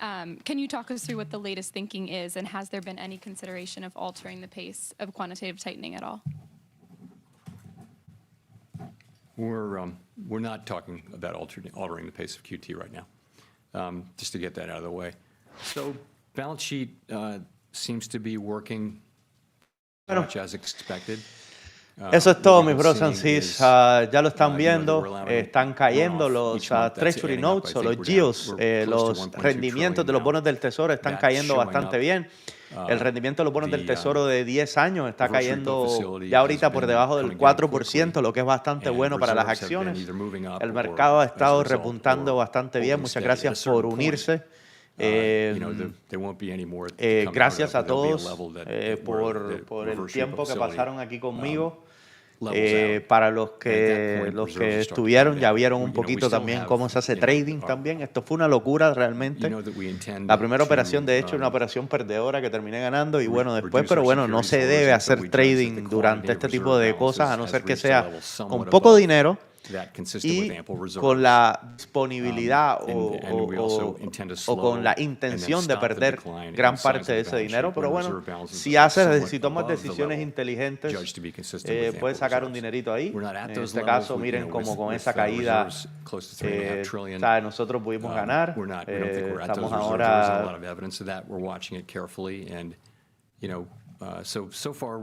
Speaker 18: can you talk us through what the latest thinking is, and has there been any consideration of altering the pace of quantitative tightening at all?
Speaker 6: We're not talking about altering the pace of QT right now, just to get that out of the way. So balance sheet seems to be working
Speaker 1: Bueno.
Speaker 6: much as expected.
Speaker 1: Eso es todo,
Speaker 6: What
Speaker 1: mis
Speaker 6: we've
Speaker 1: bros
Speaker 6: been
Speaker 1: and
Speaker 6: seeing
Speaker 1: sis.
Speaker 6: is,
Speaker 1: Ya lo están
Speaker 6: that
Speaker 1: viendo.
Speaker 6: we're allowing
Speaker 1: Están cayendo
Speaker 6: runoff
Speaker 1: los
Speaker 6: each month. That's
Speaker 1: Treasury
Speaker 6: adding up.
Speaker 1: Notes
Speaker 6: I
Speaker 1: o
Speaker 6: think
Speaker 1: los
Speaker 6: we're down.
Speaker 1: GIOs.
Speaker 6: We're close to
Speaker 1: Los
Speaker 6: 1.2
Speaker 1: rendimientos de los
Speaker 6: trillion
Speaker 1: bonos del Tesoro están
Speaker 6: That's
Speaker 1: cayendo
Speaker 6: showing
Speaker 1: bastante
Speaker 6: up.
Speaker 1: bien. El rendimiento de los bonos del Tesoro de 10 años está
Speaker 6: reverse repo
Speaker 1: cayendo
Speaker 6: facility
Speaker 1: ya ahorita
Speaker 6: has
Speaker 1: por
Speaker 6: been
Speaker 1: debajo del
Speaker 6: coming down
Speaker 1: 4%, lo que es bastante
Speaker 6: and
Speaker 1: bueno para las
Speaker 6: reserves have been
Speaker 1: acciones.
Speaker 6: either moving up
Speaker 1: El
Speaker 6: or,
Speaker 1: mercado ha
Speaker 6: as a
Speaker 1: estado
Speaker 6: result,
Speaker 1: repuntando
Speaker 6: or
Speaker 1: bastante bien.
Speaker 6: holding
Speaker 1: Muchas
Speaker 6: steady. At a
Speaker 1: gracias
Speaker 6: certain
Speaker 1: por
Speaker 6: point,
Speaker 1: unirse.
Speaker 6: there won't be any more coming out
Speaker 1: Gracias
Speaker 6: of
Speaker 1: a
Speaker 6: it. There'll be a
Speaker 1: todos
Speaker 6: level that
Speaker 1: por el
Speaker 6: reverse
Speaker 1: tiempo
Speaker 6: repo
Speaker 1: que
Speaker 6: facility,
Speaker 1: pasaron aquí conmigo.
Speaker 6: levels out.
Speaker 1: Para los
Speaker 6: At that
Speaker 1: que
Speaker 6: point, reserves start to
Speaker 1: estuvieron
Speaker 6: come
Speaker 1: ya
Speaker 6: down.
Speaker 1: vieron un
Speaker 6: We
Speaker 1: poquito
Speaker 6: still
Speaker 1: también
Speaker 6: have,
Speaker 1: cómo se hace
Speaker 6: you know,
Speaker 1: trading también. Esto fue una locura realmente.
Speaker 6: that we intend
Speaker 1: La primera
Speaker 6: to,
Speaker 1: operación, de hecho, una operación perdedora que terminé ganando y bueno, después,
Speaker 6: reduce
Speaker 1: pero
Speaker 6: our
Speaker 1: bueno, no
Speaker 6: securities
Speaker 1: se
Speaker 6: holdings
Speaker 1: debe
Speaker 6: until
Speaker 1: hacer
Speaker 6: we judge that the
Speaker 1: trading durante
Speaker 6: quantity
Speaker 1: este
Speaker 6: of
Speaker 1: tipo de
Speaker 6: reserve
Speaker 1: cosas, a no
Speaker 6: balances
Speaker 1: ser
Speaker 6: has
Speaker 1: que
Speaker 6: reached a
Speaker 1: sea
Speaker 6: level somewhat
Speaker 1: con poco
Speaker 6: above
Speaker 1: dinero
Speaker 6: that consistent
Speaker 1: y
Speaker 6: with ample reserves.
Speaker 1: con la disponibilidad
Speaker 6: and we also intend to
Speaker 1: o con la
Speaker 6: slow
Speaker 1: intención
Speaker 6: and
Speaker 1: de
Speaker 6: then stop the
Speaker 1: perder
Speaker 6: decline
Speaker 1: gran
Speaker 6: in size
Speaker 1: parte de
Speaker 6: of the
Speaker 1: ese
Speaker 6: balance
Speaker 1: dinero,
Speaker 6: sheet
Speaker 1: pero
Speaker 6: when
Speaker 1: bueno,
Speaker 6: reserve balances
Speaker 1: si
Speaker 6: are
Speaker 1: haces,
Speaker 6: somewhat
Speaker 1: si tomas
Speaker 6: above the
Speaker 1: decisiones
Speaker 6: level
Speaker 1: inteligentes,
Speaker 6: judged to be consistent with ample
Speaker 1: puedes sacar un
Speaker 6: reserves.
Speaker 1: dinerito ahí.
Speaker 6: We're not at
Speaker 1: En
Speaker 6: those
Speaker 1: este
Speaker 6: levels.
Speaker 1: caso,
Speaker 6: We,
Speaker 1: miren como con
Speaker 6: with
Speaker 1: esa caída,
Speaker 6: reserves close to $3.5 trillion.
Speaker 1: ¿sabes? Nosotros pudimos ganar.
Speaker 6: We don't think we're at those
Speaker 1: Estamos
Speaker 6: reserves. There's a lot
Speaker 1: ahora
Speaker 6: of evidence of that. We're watching it carefully, and so far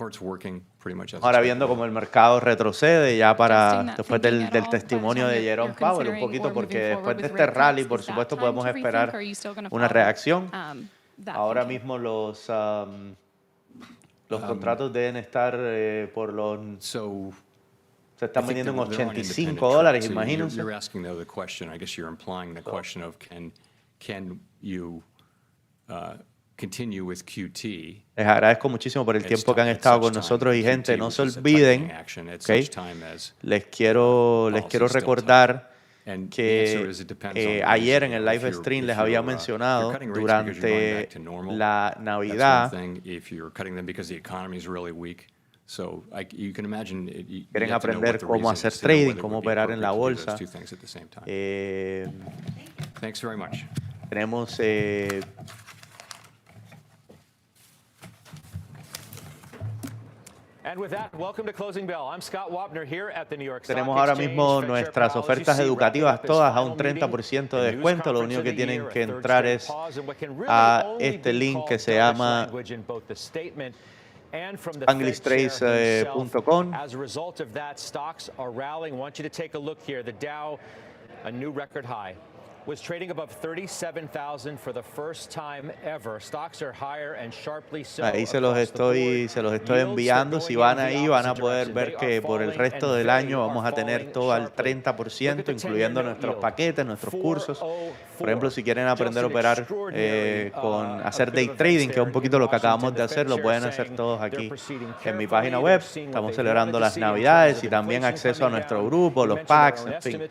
Speaker 6: it's working pretty much as
Speaker 1: ahora
Speaker 6: expected.
Speaker 1: viendo cómo el mercado retrocede ya para
Speaker 18: Adjusting that
Speaker 1: después
Speaker 18: thinking
Speaker 1: del
Speaker 18: at all by the
Speaker 1: testimonio
Speaker 18: time
Speaker 1: de
Speaker 18: you're
Speaker 1: Jerome Powell, un
Speaker 18: considering
Speaker 1: poquito
Speaker 18: or
Speaker 1: porque
Speaker 18: moving
Speaker 1: después
Speaker 18: forward
Speaker 1: de
Speaker 18: with
Speaker 1: este
Speaker 18: rate
Speaker 1: rally,
Speaker 18: cuts?
Speaker 1: por
Speaker 18: Is that
Speaker 1: supuesto,
Speaker 18: time
Speaker 1: podemos
Speaker 18: to rethink,
Speaker 1: esperar
Speaker 18: or are you still gonna
Speaker 1: una
Speaker 18: follow,
Speaker 1: reacción.
Speaker 18: that
Speaker 1: Ahora
Speaker 18: thinking?
Speaker 1: mismo los contratos deben estar por los... se están vendiendo en $85, imagínense.
Speaker 6: You're asking though the question. I guess you're implying the question of can you continue with QT?
Speaker 1: Les agradezco muchísimo por el tiempo que han estado con nosotros y gente, no se olviden, ¿okay? Les quiero recordar que ayer en el live stream les había mencionado durante la Navidad. Quieren aprender cómo hacer trading, cómo operar en la bolsa. Tenemos tenemos ahora mismo nuestras ofertas educativas todas a un 30% de descuento. Lo único que tienen que entrar es a este link que se llama SpanglishTrades.com.
Speaker 19: As a result of that, stocks are rallying. I want you to take a look here. The Dow, a new record high, was trading above 37,000 for the first time ever. Stocks are higher and sharply so.
Speaker 1: Ahí se los estoy enviando. Si van ahí, van a poder ver que por el resto del año vamos a tener todo al 30%, incluyendo nuestros paquetes, nuestros cursos. Por ejemplo, si quieren aprender a operar con hacer day trading, que es un poquito lo que acabamos de hacer, lo pueden hacer todos aquí en mi página web. Estamos celebrando las Navidades y también acceso a nuestro grupo, los packs, en fin.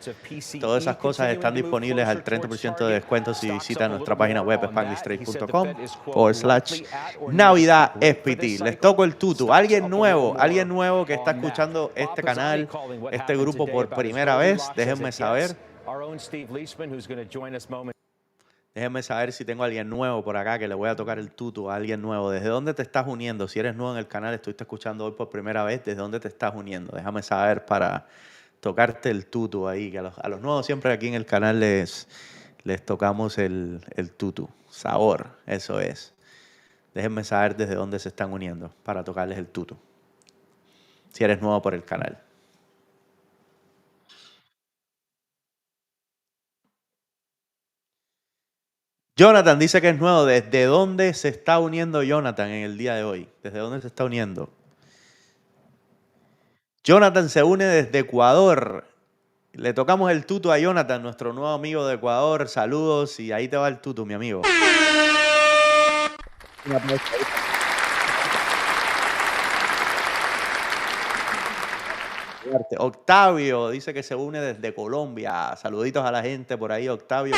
Speaker 1: Todas esas cosas están disponibles al 30% de descuento si visitan nuestra página web SpanglishTrades.com/Navidad SPT. Les toco el tutu. Alguien nuevo que está escuchando este canal, este grupo por primera vez, déjenme saber.
Speaker 19: our own Steve Leisman, who's going to join us momentarily.
Speaker 1: Déjenme saber si tengo a alguien nuevo por acá que le voy a tocar el tutu a alguien nuevo. ¿Desde dónde te estás uniendo? Si eres nuevo en el canal, estuviste escuchando hoy por primera vez, ¿desde dónde te estás uniendo? Déjame saber para tocarte el tutu ahí. Que a los nuevos siempre aquí en el canal les tocamos el tutu. Sabor, eso es. Déjenme saber desde dónde se están uniendo para tocarles el tutu. Si eres nuevo por el canal. Jonathan dice que es nuevo. ¿Desde dónde se está uniendo Jonathan en el día de hoy? ¿Desde dónde se está uniendo? Jonathan se une desde Ecuador. Le tocamos el tutu a Jonathan, nuestro nuevo amigo de Ecuador. Saludos y ahí te va el tutu, mi amigo. Un aplauso ahí. Octavio dice que se une desde Colombia. Saluditos a la gente por ahí, Octavio.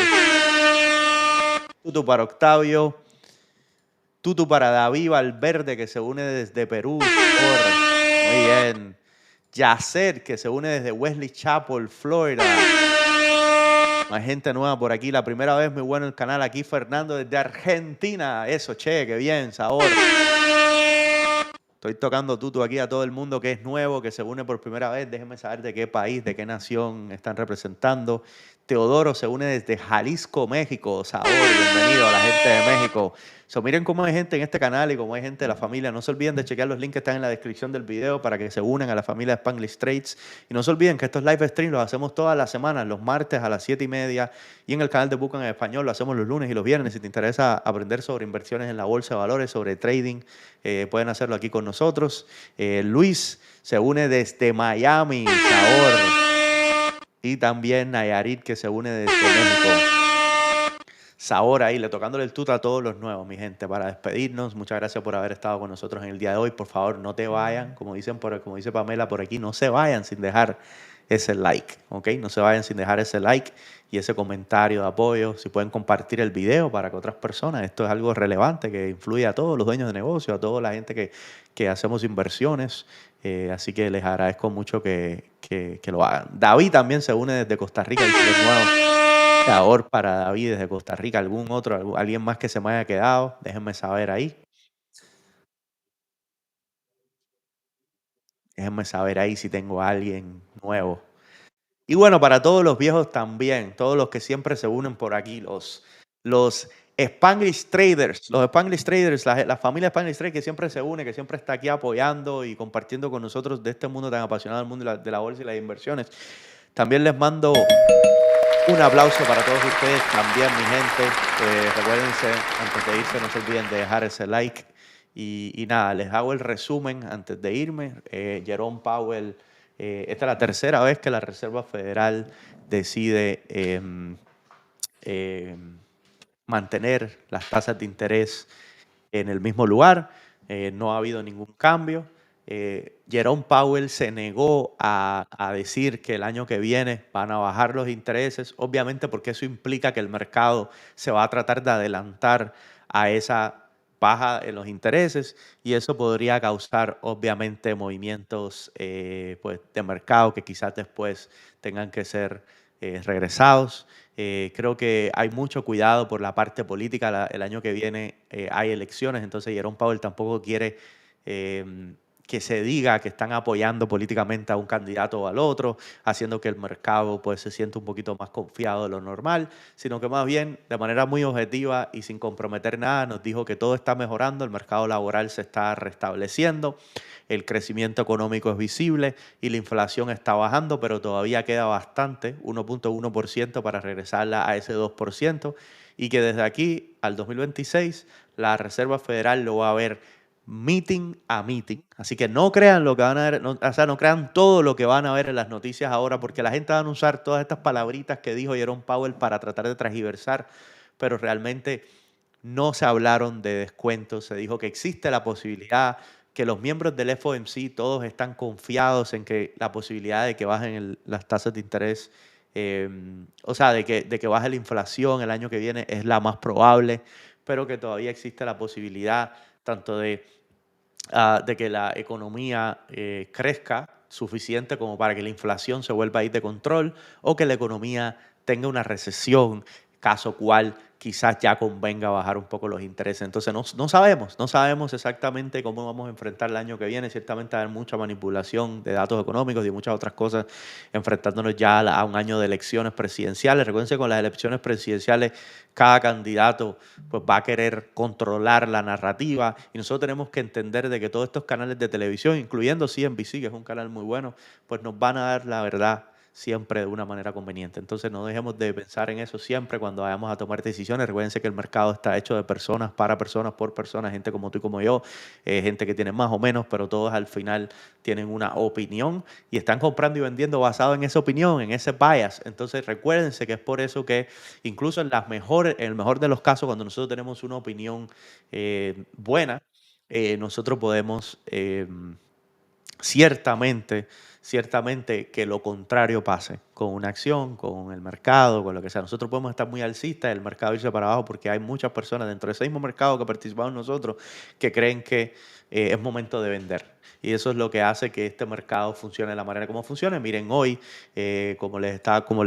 Speaker 1: Tutu para Octavio. Tutu para David Valverde, que se une desde Perú. Muy bien. Yacer, que se une desde Wesley Chapel, Florida. Más gente nueva por aquí. La primera vez, muy bueno el canal. Aquí Fernando desde Argentina. Eso, che, qué bien, sabor. Estoy tocando tutu aquí a todo el mundo que es nuevo, que se une por primera vez. Déjenme saber de qué país, de qué nación están representando. Teodoro se une desde Jalisco, México. Sabor, bienvenido a la gente de México. Miren cómo hay gente en este canal y cómo hay gente de la familia. No se olviden de chequear los links que están en la descripción del video para que se unan a la familia de Spanglish Trades. Y no se olviden que estos live streams los hacemos todas las semanas, los martes a las 7:30. Y en el canal de Busca en Español lo hacemos los lunes y los viernes. Si te interesa aprender sobre inversiones en la Bolsa de Valores, sobre trading, pueden hacerlo aquí con nosotros. Luis se une desde Miami, sabor. Y también Nayarit, que se une desde México. Sabor ahí, le tocándole el tuto a todos los nuevos, mi gente, para despedirnos. Muchas gracias por haber estado con nosotros en el día de hoy. Por favor, no te vayan, como dice Pamela por aquí, no se vayan sin dejar ese like, ¿ok? No se vayan sin dejar ese like y ese comentario de apoyo. Si pueden compartir el video para que otras personas, esto es algo relevante que influye a todos los dueños de negocio, a toda la gente que hacemos inversiones. Así que les agradezco mucho que lo hagan. David también se une desde Costa Rica. Dice que es nuevo. Sabor para David desde Costa Rica. ¿Alguien más que se me haya quedado? Déjenme saber ahí. Déjenme saber ahí si tengo a alguien nuevo. Y bueno, para todos los viejos también, todos los que siempre se unen por aquí, los Spanglish Traders, la familia Spanglish Traders que siempre se une, que siempre está aquí apoyando y compartiendo con nosotros de este mundo tan apasionado, el mundo de la bolsa y las inversiones. También les mando un aplauso para todos ustedes también, mi gente. Recuérdense, antes de irse, no se olviden de dejar ese like. Y nada, les hago el resumen antes de irme. Jerome Powell, esta es la tercera vez que la Reserva Federal decide mantener las tasas de interés en el mismo lugar. No ha habido ningún cambio. Jerome Powell se negó a decir que el año que viene van a bajar los intereses, obviamente porque eso implica que el mercado se va a tratar de adelantar a esa baja en los intereses y eso podría causar obviamente movimientos pues, de mercado que quizás después tengan que ser regresados. Creo que hay mucho cuidado por la parte política. El año que viene hay elecciones, entonces Jerome Powell tampoco quiere que se diga que están apoyando políticamente a un candidato o al otro, haciendo que el mercado pues, se sienta un poquito más confiado de lo normal, sino que más bien de manera muy objetiva y sin comprometer nada nos dijo que todo está mejorando, el mercado laboral se está restableciendo, el crecimiento económico es visible y la inflación está bajando, pero todavía queda bastante, 1.1% para regresarla a ese 2%, y que desde aquí al 2026 la Reserva Federal lo va a ver meeting a meeting. Así que no crean lo que van a ver, no crean todo lo que van a ver en las noticias ahora, porque la gente va a usar todas estas palabritas que dijo Jerome Powell para tratar de transgiversar, pero realmente no se hablaron de descuentos. Se dijo que existe la posibilidad, que los miembros del FOMC todos están confiados en que la posibilidad de que bajen las tasas de interés, o sea, de que baje la inflación el año que viene es la más probable, pero que todavía existe la posibilidad tanto de que la economía crezca suficiente como para que la inflación se vuelva a ir de control o que la economía tenga una recesión, caso cual quizás ya convenga bajar un poco los intereses. Entonces no sabemos exactamente cómo vamos a enfrentar el año que viene. Ciertamente va a haber mucha manipulación de datos económicos y muchas otras cosas, enfrentándonos ya a un año de elecciones presidenciales. Recuerden, con las elecciones presidenciales cada candidato pues va a querer controlar la narrativa, y nosotros tenemos que entender de que todos estos canales de televisión, incluyendo CNBC, que es un canal muy bueno, pues nos van a dar la verdad siempre de una manera conveniente. Entonces no dejemos de pensar en eso siempre cuando vayamos a tomar decisiones. Recuérdense que el mercado está hecho de personas, para personas, por personas, gente como tú y como yo, gente que tiene más o menos, pero todos al final tienen una opinión y están comprando y vendiendo basado en esa opinión, en ese bias. Entonces recuérdense que es por eso que incluso en el mejor de los casos, cuando nosotros tenemos una opinión buena, nosotros podemos ciertamente que lo contrario pase con una acción, con el mercado, con lo que sea. Nosotros podemos estar muy alcistas y el mercado irse para abajo porque hay muchas personas dentro de ese mismo mercado que participamos nosotros que creen que es momento de vender. Y eso es lo que hace que este mercado funcione de la manera como funcione. Miren, hoy, como les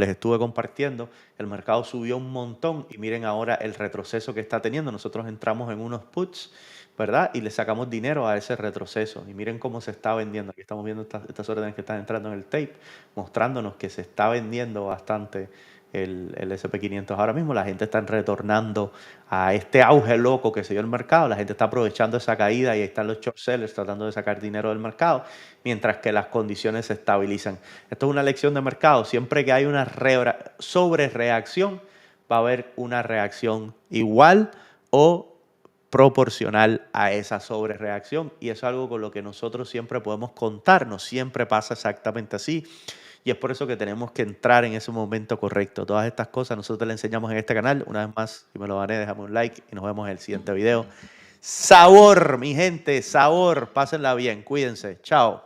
Speaker 1: estuve compartiendo, el mercado subió un montón y miren ahora el retroceso que está teniendo. Nosotros entramos en unos puts, ¿verdad? Y le sacamos dinero a ese retroceso. Y miren cómo se está vendiendo. Aquí estamos viendo estas órdenes que están entrando en el tape, mostrándonos que se está vendiendo bastante el SP500 ahora mismo. La gente está retornando a este auge loco que se dio el mercado. La gente está aprovechando esa caída y ahí están los short sellers tratando de sacar dinero del mercado, mientras que las condiciones se estabilizan. Esto es una lección de mercado. Siempre que hay una sobrereacción, va a haber una reacción igual o proporcional a esa sobrereacción, y eso es algo con lo que nosotros siempre podemos contar. No siempre pasa exactamente así, y es por eso que tenemos que entrar en ese momento correcto. Todas estas cosas nosotros le enseñamos en este canal. Una vez más, si me lo gané, déjame un like y nos vemos en el siguiente video. Sabor, mi gente, sabor. Pásenla bien, cuídense. Chao.